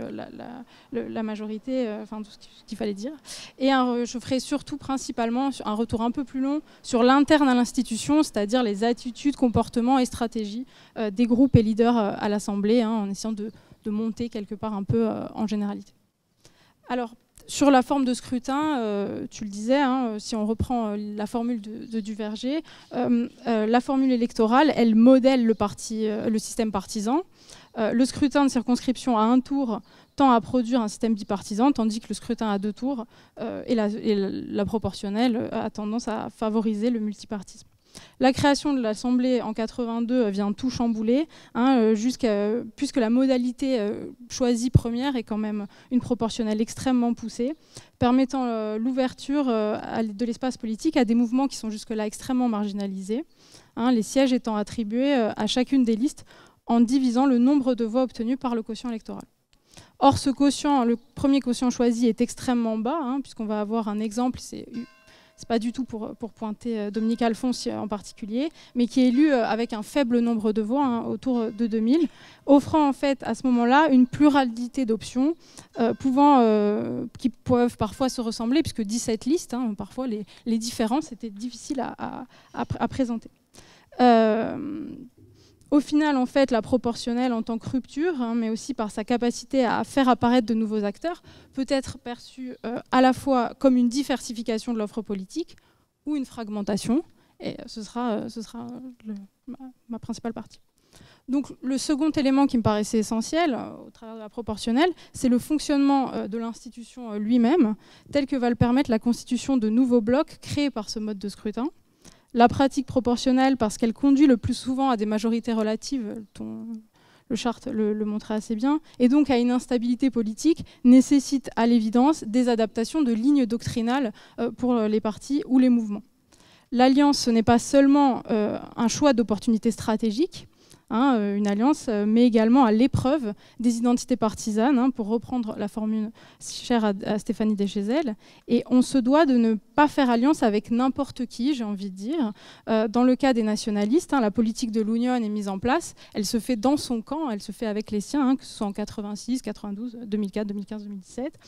la majorité, tout ce qu'il fallait dire. Et je ferai surtout principalement un retour un peu plus long sur l'interne à l'institution, c'est-à-dire les attitudes, comportements et stratégies des groupes et leaders à l'Assemblée, en essayant de monter quelque part un peu en généralité. Alors, sur la forme de scrutin, tu le disais, si on reprend la formule de Duverger, la formule électorale, elle modèle le système partisan. Le scrutin de circonscription à un tour tend à produire un système bipartisan, tandis que le scrutin à 2 tours et la proportionnelle a tendance à favoriser le multipartisme. La création de l'Assemblée en 82 vient tout chambouler, puisque la modalité choisie première est quand même une proportionnelle extrêmement poussée, permettant l'ouverture de l'espace politique à des mouvements qui sont jusque-là extrêmement marginalisés, les sièges étant attribués à chacune des listes en divisant le nombre de voix obtenues par le quotient électoral. Or, ce quotient, le premier quotient choisi est extrêmement bas, puisqu'on va avoir un exemple, c'est pas du tout pour pointer Dominique Alphonse en particulier, mais qui est élu avec un faible nombre de voix, autour de 2000, offrant en fait à ce moment-là une pluralité d'options qui peuvent parfois se ressembler, puisque 17 listes, parfois les différences étaient difficiles à présenter. Au final, en fait, la proportionnelle en tant que rupture, mais aussi par sa capacité à faire apparaître de nouveaux acteurs, peut être perçue à la fois comme une diversification de l'offre politique ou une fragmentation. Et ce sera ma principale partie. Donc, le second élément qui me paraissait essentiel au travers de la proportionnelle, c'est le fonctionnement de l'institution lui-même, tel que va le permettre la constitution de nouveaux blocs créés par ce mode de scrutin. La pratique proportionnelle, parce qu'elle conduit le plus souvent à des majorités relatives, le charte le montrait assez bien, et donc à une instabilité politique, nécessite à l'évidence des adaptations de lignes doctrinales pour les partis ou les mouvements. l'alliance, ce n'est pas seulement un choix d'opportunité stratégique, une alliance, mais également à l'épreuve des identités partisanes, pour reprendre la formule chère à Stéphanie Deschézelles. Et on se doit de ne pas faire alliance avec n'importe qui, j'ai envie de dire. Dans le cas des nationalistes, la politique de l'Union est mise en place, elle se fait dans son camp, elle se fait avec les siens, que ce soit en 86, 92, 2004, 2015, 2017,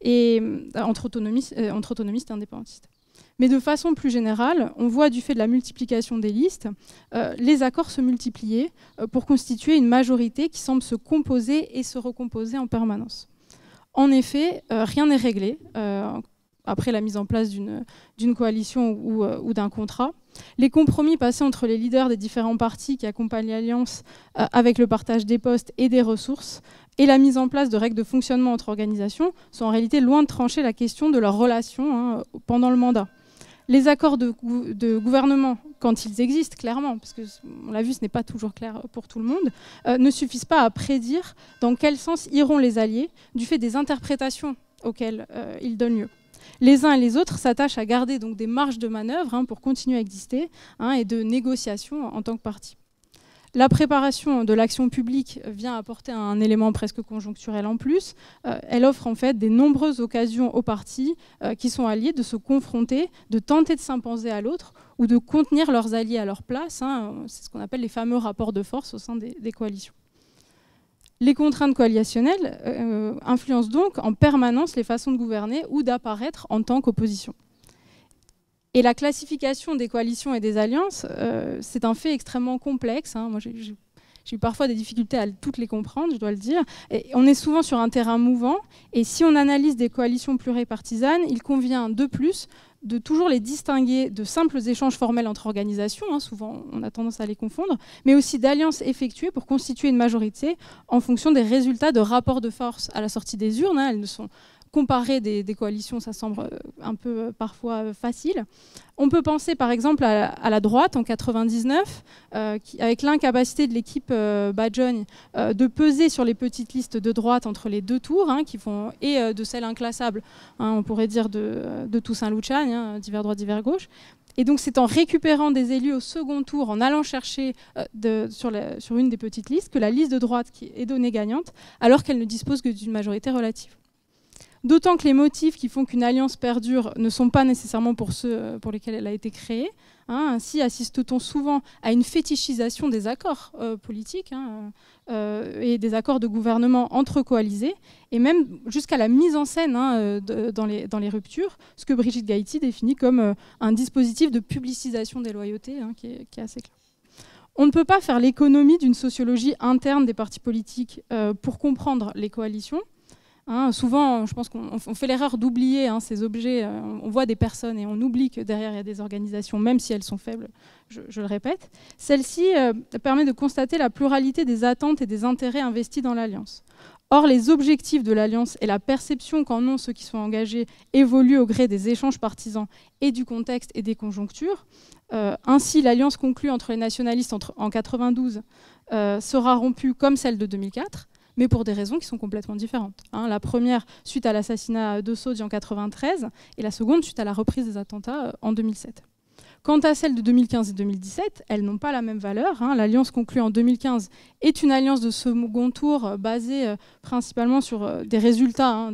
et entre autonomistes et indépendantistes. Mais de façon plus générale, on voit du fait de la multiplication des listes, les accords se multiplier pour constituer une majorité qui semble se composer et se recomposer en permanence. En effet, rien n'est réglé après la mise en place d'une coalition ou d'un contrat. Les compromis passés entre les leaders des différents partis qui accompagnent l'alliance avec le partage des postes et des ressources et la mise en place de règles de fonctionnement entre organisations sont en réalité loin de trancher la question de leurs relations pendant le mandat. Les accords de gouvernement, quand ils existent clairement, parce qu'on l'a vu, ce n'est pas toujours clair pour tout le monde, ne suffisent pas à prédire dans quel sens iront les alliés du fait des interprétations auxquelles ils donnent lieu. Les uns et les autres s'attachent à garder donc des marges de manœuvre pour continuer à exister et de négociation en tant que parti. La préparation de l'action publique vient apporter un élément presque conjoncturel en plus. Elle offre en fait des nombreuses occasions aux partis qui sont alliés de se confronter, de tenter de s'imposer à l'autre ou de contenir leurs alliés à leur place. C'est ce qu'on appelle les fameux rapports de force au sein des coalitions. Les contraintes coalitionnelles influencent donc en permanence les façons de gouverner ou d'apparaître en tant qu'opposition. Et la classification des coalitions et des alliances, c'est un fait extrêmement complexe. Moi, j'ai eu parfois des difficultés à toutes les comprendre, je dois le dire. Et on est souvent sur un terrain mouvant. Et si on analyse des coalitions pluripartisanes, il convient de plus de toujours les distinguer de simples échanges formels entre organisations, souvent on a tendance à les confondre, mais aussi d'alliances effectuées pour constituer une majorité en fonction des résultats de rapports de force à la sortie des urnes. Elles ne sont comparer des coalitions, ça semble un peu parfois facile. On peut penser par exemple à la droite en 99, avec l'incapacité de l'équipe Badjogne de peser sur les petites listes de droite entre les deux tours, qui font, et de celles inclassables, on pourrait dire de Toussaint Louchane, divers droite, divers gauche. Et donc c'est en récupérant des élus au second tour, en allant chercher sur une des petites listes, que la liste de droite qui est donnée gagnante, alors qu'elle ne dispose que d'une majorité relative. D'autant que les motifs qui font qu'une alliance perdure ne sont pas nécessairement pour ceux pour lesquels elle a été créée. Ainsi assiste-t-on souvent à une fétichisation des accords politiques et des accords de gouvernement entre coalisés, et même jusqu'à la mise en scène dans les ruptures, ce que Brigitte Gaïti définit comme un dispositif de publicisation des loyautés, qui est assez clair. On ne peut pas faire l'économie d'une sociologie interne des partis politiques pour comprendre les coalitions. Souvent, je pense qu'on fait l'erreur d'oublier ces objets. On voit des personnes et on oublie que derrière, il y a des organisations, même si elles sont faibles, je le répète. Celle-ci permet de constater la pluralité des attentes et des intérêts investis dans l'Alliance. Or, les objectifs de l'Alliance et la perception qu'en ont ceux qui sont engagés évoluent au gré des échanges partisans et du contexte et des conjonctures. Ainsi, l'Alliance conclue entre les nationalistes en 92 sera rompue comme celle de 2004, mais pour des raisons qui sont complètement différentes. La première, suite à l'assassinat de Sodi en 1993, et la seconde, suite à la reprise des attentats en 2007. Quant à celles de 2015 et 2017, elles n'ont pas la même valeur. L'alliance conclue en 2015 est une alliance de second tour basée principalement sur des résultats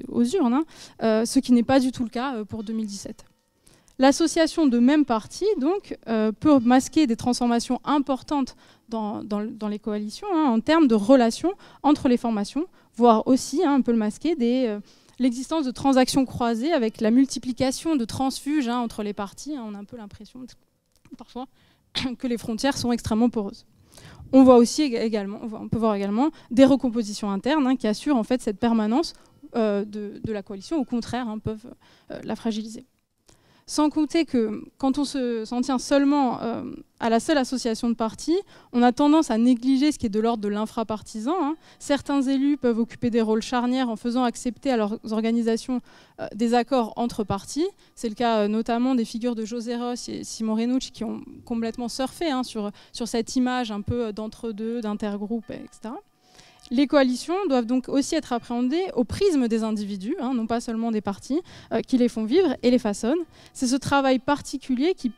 aux urnes, ce qui n'est pas du tout le cas pour 2017. L'association de mêmes partis donc, peut masquer des transformations importantes dans les coalitions en termes de relations entre les formations, voire aussi, on peut le masquer, l'existence de transactions croisées avec la multiplication de transfuges entre les partis. On a un peu l'impression parfois que les frontières sont extrêmement poreuses. On peut voir également des recompositions internes qui assurent en fait cette permanence de la coalition, au contraire, peuvent la fragiliser. Sans compter que quand on s'en tient seulement à la seule association de partis, on a tendance à négliger ce qui est de l'ordre de l'infrapartisan. Certains élus peuvent occuper des rôles charnières en faisant accepter à leurs organisations des accords entre partis. C'est le cas notamment des figures de José Ross et Simon Renucci qui ont complètement surfé sur cette image un peu d'entre-deux, d'intergroupe, etc. Les coalitions doivent donc aussi être appréhendées au prisme des individus, non pas seulement des partis, qui les font vivre et les façonnent. C'est ce travail particulier qui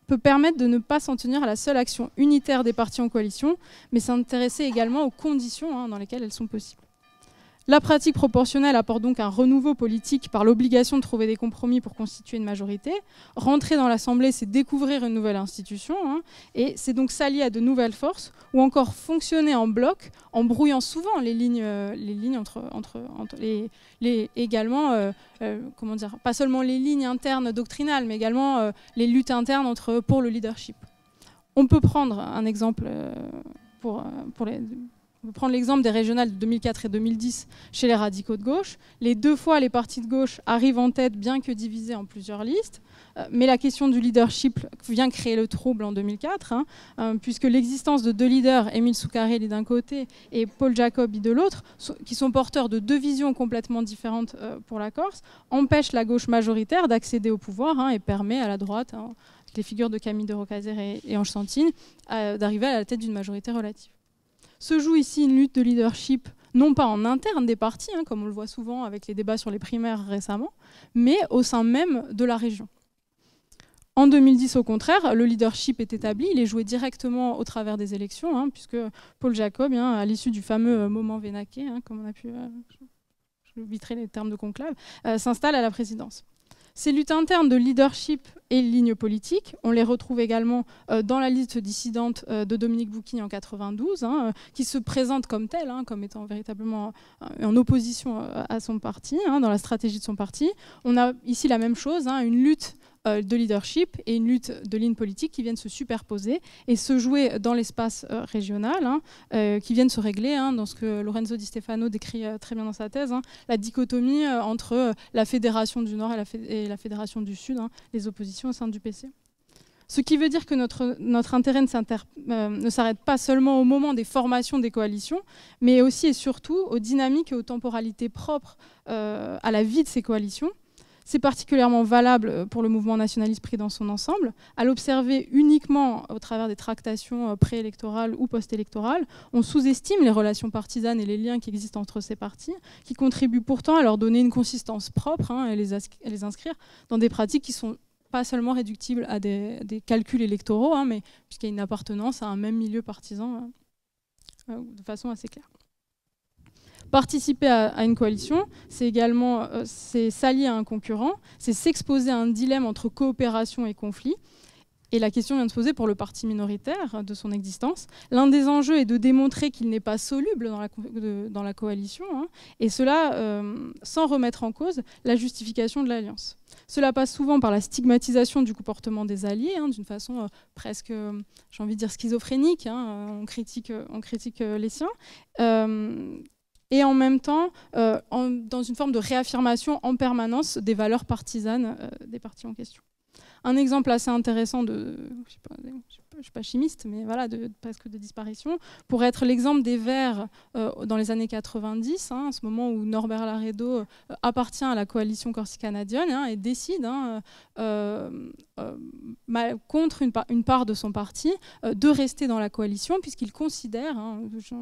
peut permettre de ne pas s'en tenir à la seule action unitaire des partis en coalition, mais s'intéresser également aux conditions dans lesquelles elles sont possibles. La pratique proportionnelle apporte donc un renouveau politique par l'obligation de trouver des compromis pour constituer une majorité. Rentrer dans l'Assemblée, c'est découvrir une nouvelle institution, et c'est donc s'allier à de nouvelles forces, ou encore fonctionner en bloc, en brouillant souvent les lignes également, comment dire, pas seulement les lignes internes doctrinales, mais également les luttes internes pour le leadership. On peut prendre un exemple on peut prendre l'exemple des régionales de 2004 et 2010 chez les radicaux de gauche. Les 2 fois, les partis de gauche arrivent en tête, bien que divisés en plusieurs listes. Mais la question du leadership vient créer le trouble en 2004, puisque l'existence de 2 leaders, Émile Soukarelli d'un côté et Paul Jacobi de l'autre, qui sont porteurs de 2 visions complètement différentes pour la Corse, empêche la gauche majoritaire d'accéder au pouvoir et permet à la droite, avec les figures de Camille de Rocazère et Ange Santine, d'arriver à la tête d'une majorité relative. Se joue ici une lutte de leadership, non pas en interne des partis, comme on le voit souvent avec les débats sur les primaires récemment, mais au sein même de la région. En 2010, au contraire, le leadership est établi, il est joué directement au travers des élections, puisque Paul Jacob, à l'issue du fameux moment Vénaquet, comme on a pu, je éviterai les termes de conclave, s'installe à la présidence. Ces luttes internes de leadership et lignes politiques, on les retrouve également dans la liste dissidente de Dominique Bouquin en 92, qui se présente comme telle, comme étant véritablement en opposition à son parti, dans la stratégie de son parti. On a ici la même chose, une lutte de leadership et une lutte de lignes politiques qui viennent se superposer et se jouer dans l'espace régional, qui viennent se régler dans ce que Lorenzo Di Stefano décrit très bien dans sa thèse, la dichotomie entre la Fédération du Nord et la Fédération du Sud, les oppositions au sein du PC. Ce qui veut dire que notre intérêt ne s'arrête pas seulement au moment des formations des coalitions, mais aussi et surtout aux dynamiques et aux temporalités propres à la vie de ces coalitions. C'est particulièrement valable pour le mouvement nationaliste pris dans son ensemble. À l'observer uniquement au travers des tractations préélectorales ou post-électorales, on sous-estime les relations partisanes et les liens qui existent entre ces partis, qui contribuent pourtant à leur donner une consistance propre et les inscrire dans des pratiques qui sont pas seulement réductibles à des calculs électoraux, mais puisqu'il y a une appartenance à un même milieu partisan de façon assez claire. Participer à une coalition, c'est également s'allier à un concurrent, c'est s'exposer à un dilemme entre coopération et conflit. Et la question vient de se poser pour le parti minoritaire de son existence. L'un des enjeux est de démontrer qu'il n'est pas soluble dans la coalition, et cela sans remettre en cause la justification de l'alliance. Cela passe souvent par la stigmatisation du comportement des alliés, d'une façon presque, j'ai envie de dire, schizophrénique. On critique les siens. Et en même temps, dans une forme de réaffirmation en permanence des valeurs partisanes des partis en question. Un exemple assez intéressant je ne suis pas chimiste, mais voilà, presque de disparition, pourrait être l'exemple des Verts dans les années 90, à ce moment où Norbert Laredo appartient à la coalition corse-canadienne et décide, contre une part de son parti, de rester dans la coalition, puisqu'il considère,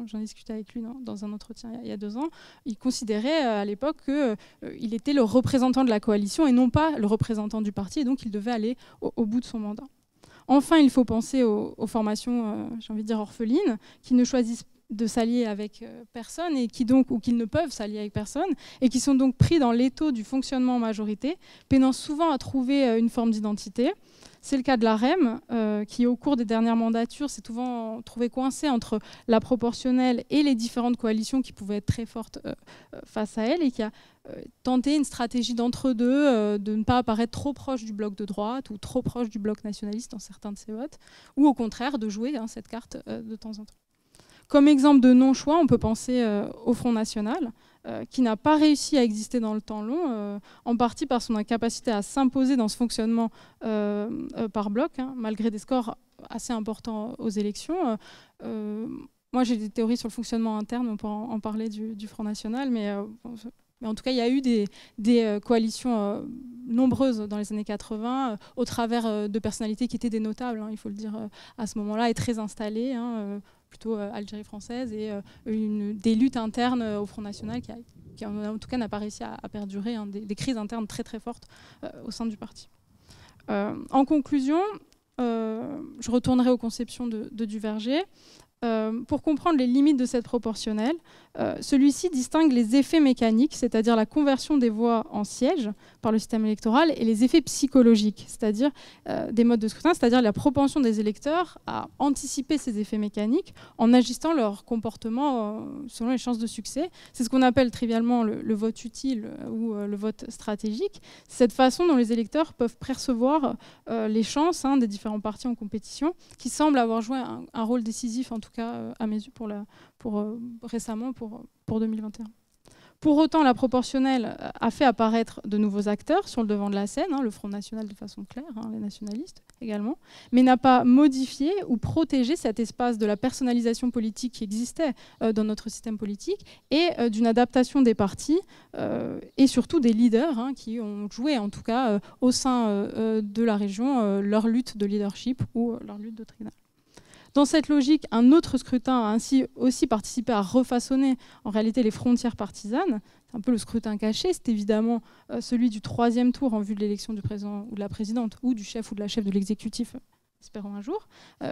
j'en discutais avec lui dans un entretien il y a 2 ans, il considérait à l'époque qu'il était le représentant de la coalition et non pas le représentant du parti, et donc il devait aller au bout de son mandat. Enfin, il faut penser aux formations, j'ai envie de dire orphelines, qui ne choisissent de s'allier avec personne ou qui ne peuvent s'allier avec personne et qui sont donc pris dans l'étau du fonctionnement en majorité, peinant souvent à trouver une forme d'identité. C'est le cas de la REM, qui au cours des dernières mandatures s'est souvent trouvée coincée entre la proportionnelle et les différentes coalitions qui pouvaient être très fortes face à elle, et qui a tenté une stratégie d'entre-deux, de ne pas apparaître trop proche du bloc de droite ou trop proche du bloc nationaliste dans certains de ses votes, ou au contraire de jouer cette carte de temps en temps. Comme exemple de non-choix, on peut penser au Front National, qui n'a pas réussi à exister dans le temps long, en partie par son incapacité à s'imposer dans ce fonctionnement par bloc, malgré des scores assez importants aux élections. Moi, j'ai des théories sur le fonctionnement interne, on pourra en parler du Front National, mais en tout cas, il y a eu des coalitions nombreuses dans les années 80, au travers de personnalités qui étaient des notables, il faut le dire, à ce moment-là, et très installées, plutôt Algérie française et des luttes internes au Front National qui en tout cas n'a pas réussi à perdurer, hein, des crises internes très très fortes au sein du parti. En conclusion, je retournerai aux conceptions de Duverger. Pour comprendre les limites de cette proportionnelle, celui-ci distingue les effets mécaniques, c'est-à-dire la conversion des voix en sièges par le système électoral, et les effets psychologiques, c'est-à-dire des modes de scrutin, c'est-à-dire la propension des électeurs à anticiper ces effets mécaniques en ajustant leur comportement selon les chances de succès. C'est ce qu'on appelle trivialement le vote utile ou le vote stratégique. C'est cette façon dont les électeurs peuvent percevoir les chances, hein, des différents partis en compétition, qui semblent avoir joué un rôle décisif, en tout cas à mes yeux, récemment pour 2021. Pour autant, la proportionnelle a fait apparaître de nouveaux acteurs sur le devant de la scène, hein, le Front National de façon claire, hein, les nationalistes également, mais n'a pas modifié ou protégé cet espace de la personnalisation politique qui existait dans notre système politique et d'une adaptation des partis et surtout des leaders, hein, qui ont joué en tout cas au sein de la région leur lutte de leadership ou leur lutte doctrinale. Dans cette logique, un autre scrutin a ainsi aussi participé à refaçonner en réalité les frontières partisanes. C'est un peu le scrutin caché, c'est évidemment celui du 3e tour en vue de l'élection du président ou de la présidente ou du chef ou de la chef de l'exécutif, espérons un jour.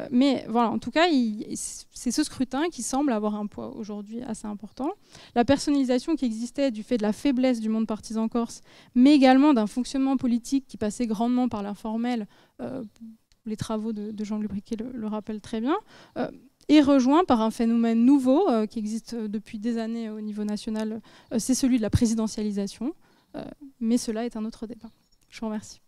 Mais voilà, en tout cas, c'est ce scrutin qui semble avoir un poids aujourd'hui assez important. La personnalisation qui existait du fait de la faiblesse du monde partisan corse, mais également d'un fonctionnement politique qui passait grandement par l'informel, les travaux de Jean Lubriquet le rappellent très bien, est rejoint par un phénomène nouveau qui existe depuis des années au niveau national, c'est celui de la présidentialisation, mais cela est un autre débat. Je vous remercie.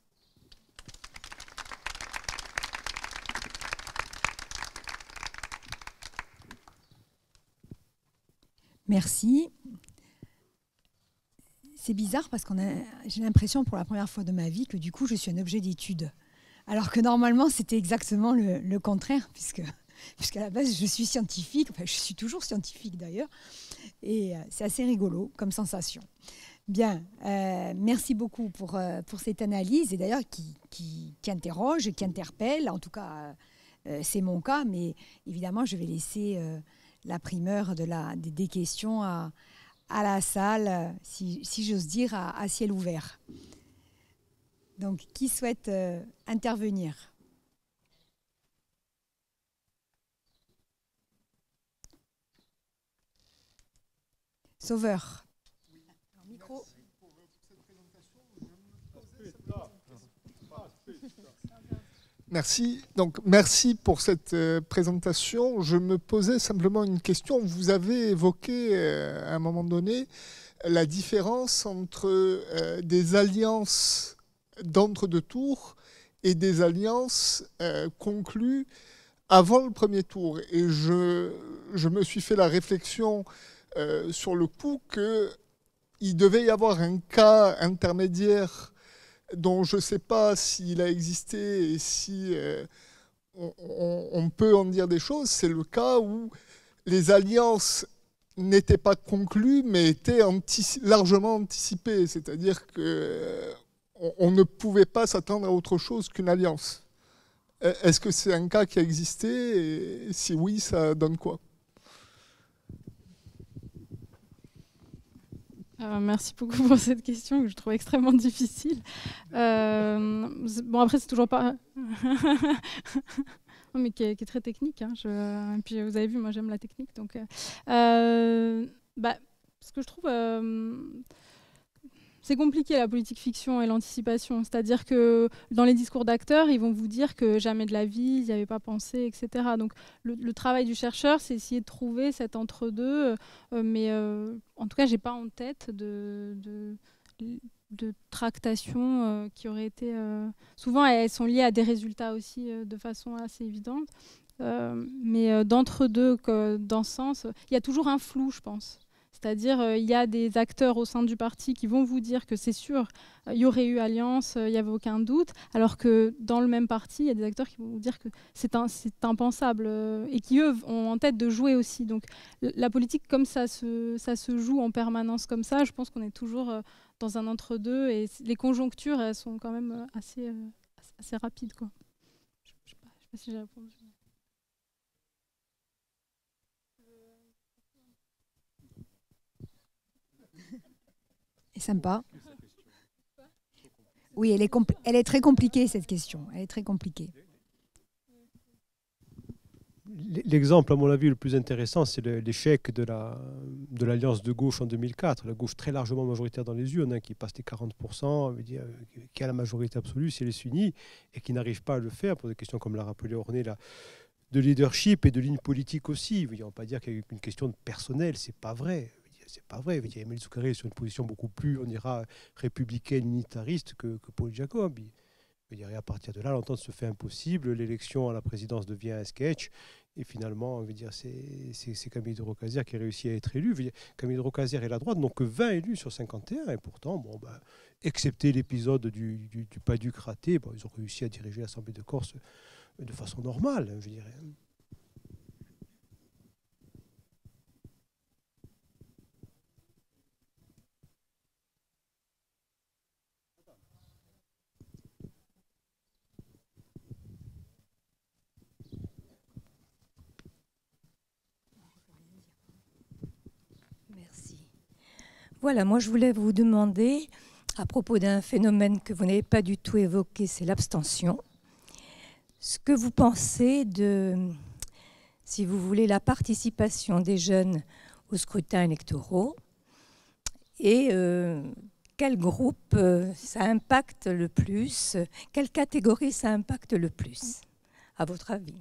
Merci. C'est bizarre parce j'ai l'impression pour la première fois de ma vie que du coup je suis un objet d'étude. Alors que normalement, c'était exactement le contraire, puisqu'à la base, je suis scientifique, enfin, je suis toujours scientifique d'ailleurs, et c'est assez rigolo comme sensation. Bien, merci beaucoup pour cette analyse, et d'ailleurs qui interroge, qui interpelle, en tout cas, c'est mon cas, mais évidemment, je vais laisser la primeur des questions à la salle, si j'ose dire, à ciel ouvert. Donc, qui souhaite intervenir? Sauveur. Alors, micro. Merci. Donc, merci pour cette présentation. Je me posais simplement une question. Vous avez évoqué à un moment donné la différence entre des alliances d'entre-deux tours et des alliances conclues avant le premier tour. Et je me suis fait la réflexion sur le coup qu'il devait y avoir un cas intermédiaire dont je ne sais pas s'il a existé et si on peut en dire des choses. C'est le cas où les alliances n'étaient pas conclues mais étaient largement anticipées. C'est-à-dire que on ne pouvait pas s'attendre à autre chose qu'une alliance. Est-ce que c'est un cas qui a existé? Et si oui, ça donne quoi? Merci beaucoup pour cette question que je trouve extrêmement difficile. Bon, après, c'est toujours pas... non, mais qui est très technique. Hein. Et puis, vous avez vu, moi, j'aime la technique. Donc, ce que je trouve... c'est compliqué la politique fiction et l'anticipation. C'est-à-dire que dans les discours d'acteurs, ils vont vous dire que jamais de la vie, ils n'y avaient pas pensé, etc. Donc le travail du chercheur, c'est essayer de trouver cet entre-deux. Mais en tout cas, je n'ai pas en tête de tractations qui auraient été... souvent, elles sont liées à des résultats aussi de façon assez évidente. Mais d'entre-deux, dans ce sens, il y a toujours un flou, je pense. C'est-à-dire, il y a des acteurs au sein du parti qui vont vous dire que c'est sûr, il y aurait eu alliance, il n'y avait aucun doute, alors que dans le même parti, il y a des acteurs qui vont vous dire que c'est impensable et qui, eux, ont en tête de jouer aussi. Donc la politique, comme ça se joue en permanence comme ça, je pense qu'on est toujours dans un entre-deux et les conjonctures, elles sont quand même assez rapides, quoi. Je sais pas si j'ai répondu. sympa. Oui, elle est très compliquée, cette question. Elle est très compliquée. L'exemple, à mon avis, le plus intéressant, c'est l'échec de l'alliance de gauche en 2004. La gauche très largement majoritaire dans les urnes, qui passe les 40%, veut dire, qui a la majorité absolue si elle est unie, et qui n'arrive pas à le faire pour des questions, comme l'a rappelé Orné, de leadership et de ligne politique aussi. On ne va pas dire qu'il y a une question de personnel, c'est pas vrai. C'est pas vrai. Emile Zuccarelli est sur une position beaucoup plus, on dira, républicaine, unitariste que Paul Jacob. Et à partir de là, l'entente se fait impossible, l'élection à la présidence devient un sketch, et finalement, c'est Camille de Rocazère qui a réussi à être élu. Camille de Rocazère et la droite n'ont que 20 élus sur 51, et pourtant, excepté l'épisode du Paduc raté, ils ont réussi à diriger l'Assemblée de Corse de façon normale, je dirais. Voilà, moi je voulais vous demander, à propos d'un phénomène que vous n'avez pas du tout évoqué, c'est l'abstention, ce que vous pensez de, si vous voulez, la participation des jeunes aux scrutins électoraux et quel groupe ça impacte le plus, quelle catégorie ça impacte le plus, à votre avis ?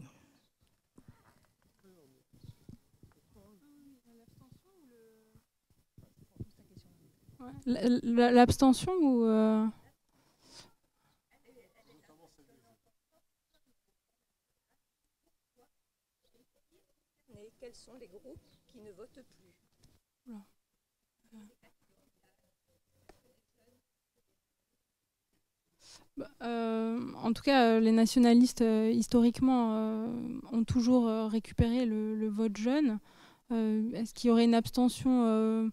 L'abstention ou Et quels sont les groupes qui ne votent plus ? En tout cas, les nationalistes, historiquement, ont toujours récupéré le vote jeune. Est-ce qu'il y aurait une abstention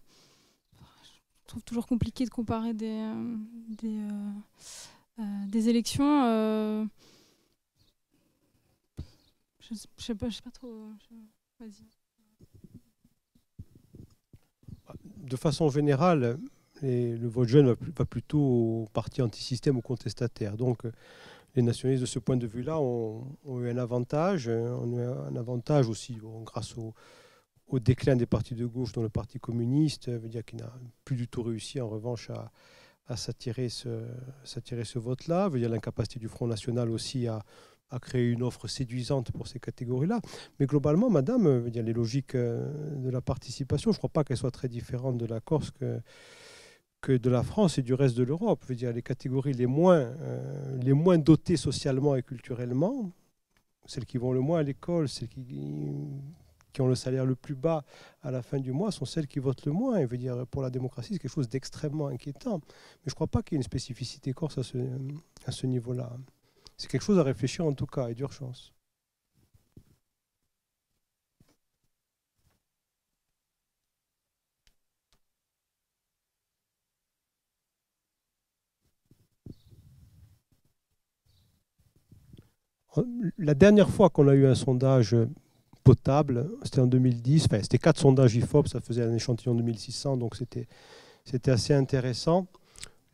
Je trouve toujours compliqué de comparer des élections. Je sais pas trop. Vas-y. De façon générale, le vote jeune va plutôt au parti anti-système ou contestataire. Donc, les nationalistes, de ce point de vue-là, ont eu un avantage. On a eu un avantage aussi grâce au déclin des partis de gauche, dont le Parti communiste, veut dire qu'il n'a plus du tout réussi, en revanche, à s'attirer ce vote-là. Veut dire l'incapacité du Front National aussi à créer une offre séduisante pour ces catégories-là. Mais globalement, madame, veut dire les logiques de la participation, je ne crois pas qu'elles soient très différentes de la Corse que de la France et du reste de l'Europe. Veut dire les catégories les moins dotées socialement et culturellement, celles qui vont le moins à l'école, celles qui ont le salaire le plus bas à la fin du mois, sont celles qui votent le moins. Et veut dire, pour la démocratie, c'est quelque chose d'extrêmement inquiétant. Mais je ne crois pas qu'il y ait une spécificité corse à ce niveau-là. C'est quelque chose à réfléchir en tout cas, et d'urgence. La dernière fois qu'on a eu un sondage potable, c'était en 2010, enfin c'était 4 sondages IFOP, ça faisait un échantillon de 1600, donc c'était assez intéressant.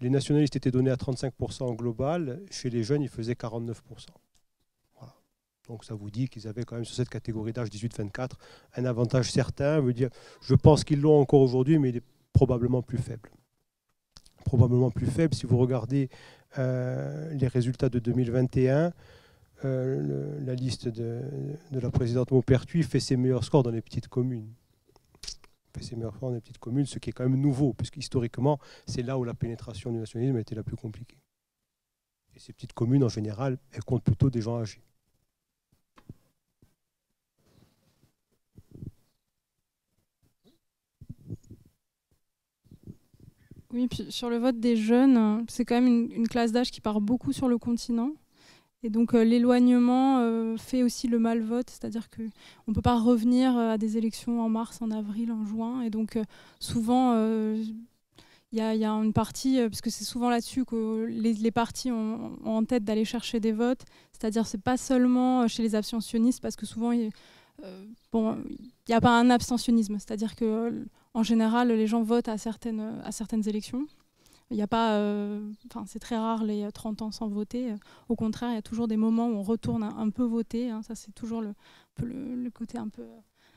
Les nationalistes étaient donnés à 35% en global, chez les jeunes ils faisaient 49%. Voilà. Donc ça vous dit qu'ils avaient quand même sur cette catégorie d'âge 18-24 un avantage certain, veut dire, je pense qu'ils l'ont encore aujourd'hui, mais il est probablement plus faible. Probablement plus faible si vous regardez les résultats de 2021. La liste de la présidente Maupertuis fait ses meilleurs scores dans les petites communes. Fait ses meilleurs scores dans les petites communes, ce qui est quand même nouveau, puisque historiquement, c'est là où la pénétration du nationalisme a été la plus compliquée. Et ces petites communes, en général, elles comptent plutôt des gens âgés. Oui, puis sur le vote des jeunes, c'est quand même une classe d'âge qui part beaucoup sur le continent. Et donc l'éloignement fait aussi le mal-vote, c'est-à-dire qu'on ne peut pas revenir à des élections en mars, en avril, en juin. Et donc souvent, y a une partie, parce que c'est souvent là-dessus que les partis ont en tête d'aller chercher des votes, c'est-à-dire c'est pas seulement chez les abstentionnistes, parce que souvent, il n'y a pas un abstentionnisme, c'est-à-dire qu'en général, les gens votent à certaines élections. Il y a pas, c'est très rare les 30 ans sans voter. Au contraire, il y a toujours des moments où on retourne un peu voter. Ça, c'est toujours le côté un peu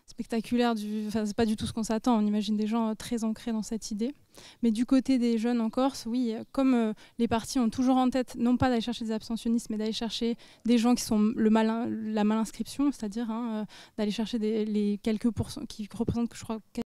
spectaculaire. C'est pas du tout ce qu'on s'attend. On imagine des gens très ancrés dans cette idée. Mais du côté des jeunes en Corse, oui, comme les partis ont toujours en tête, non pas d'aller chercher des abstentionnistes, mais d'aller chercher des gens qui sont la malinscription, c'est-à-dire d'aller chercher les quelques pourcents qui représentent, je crois,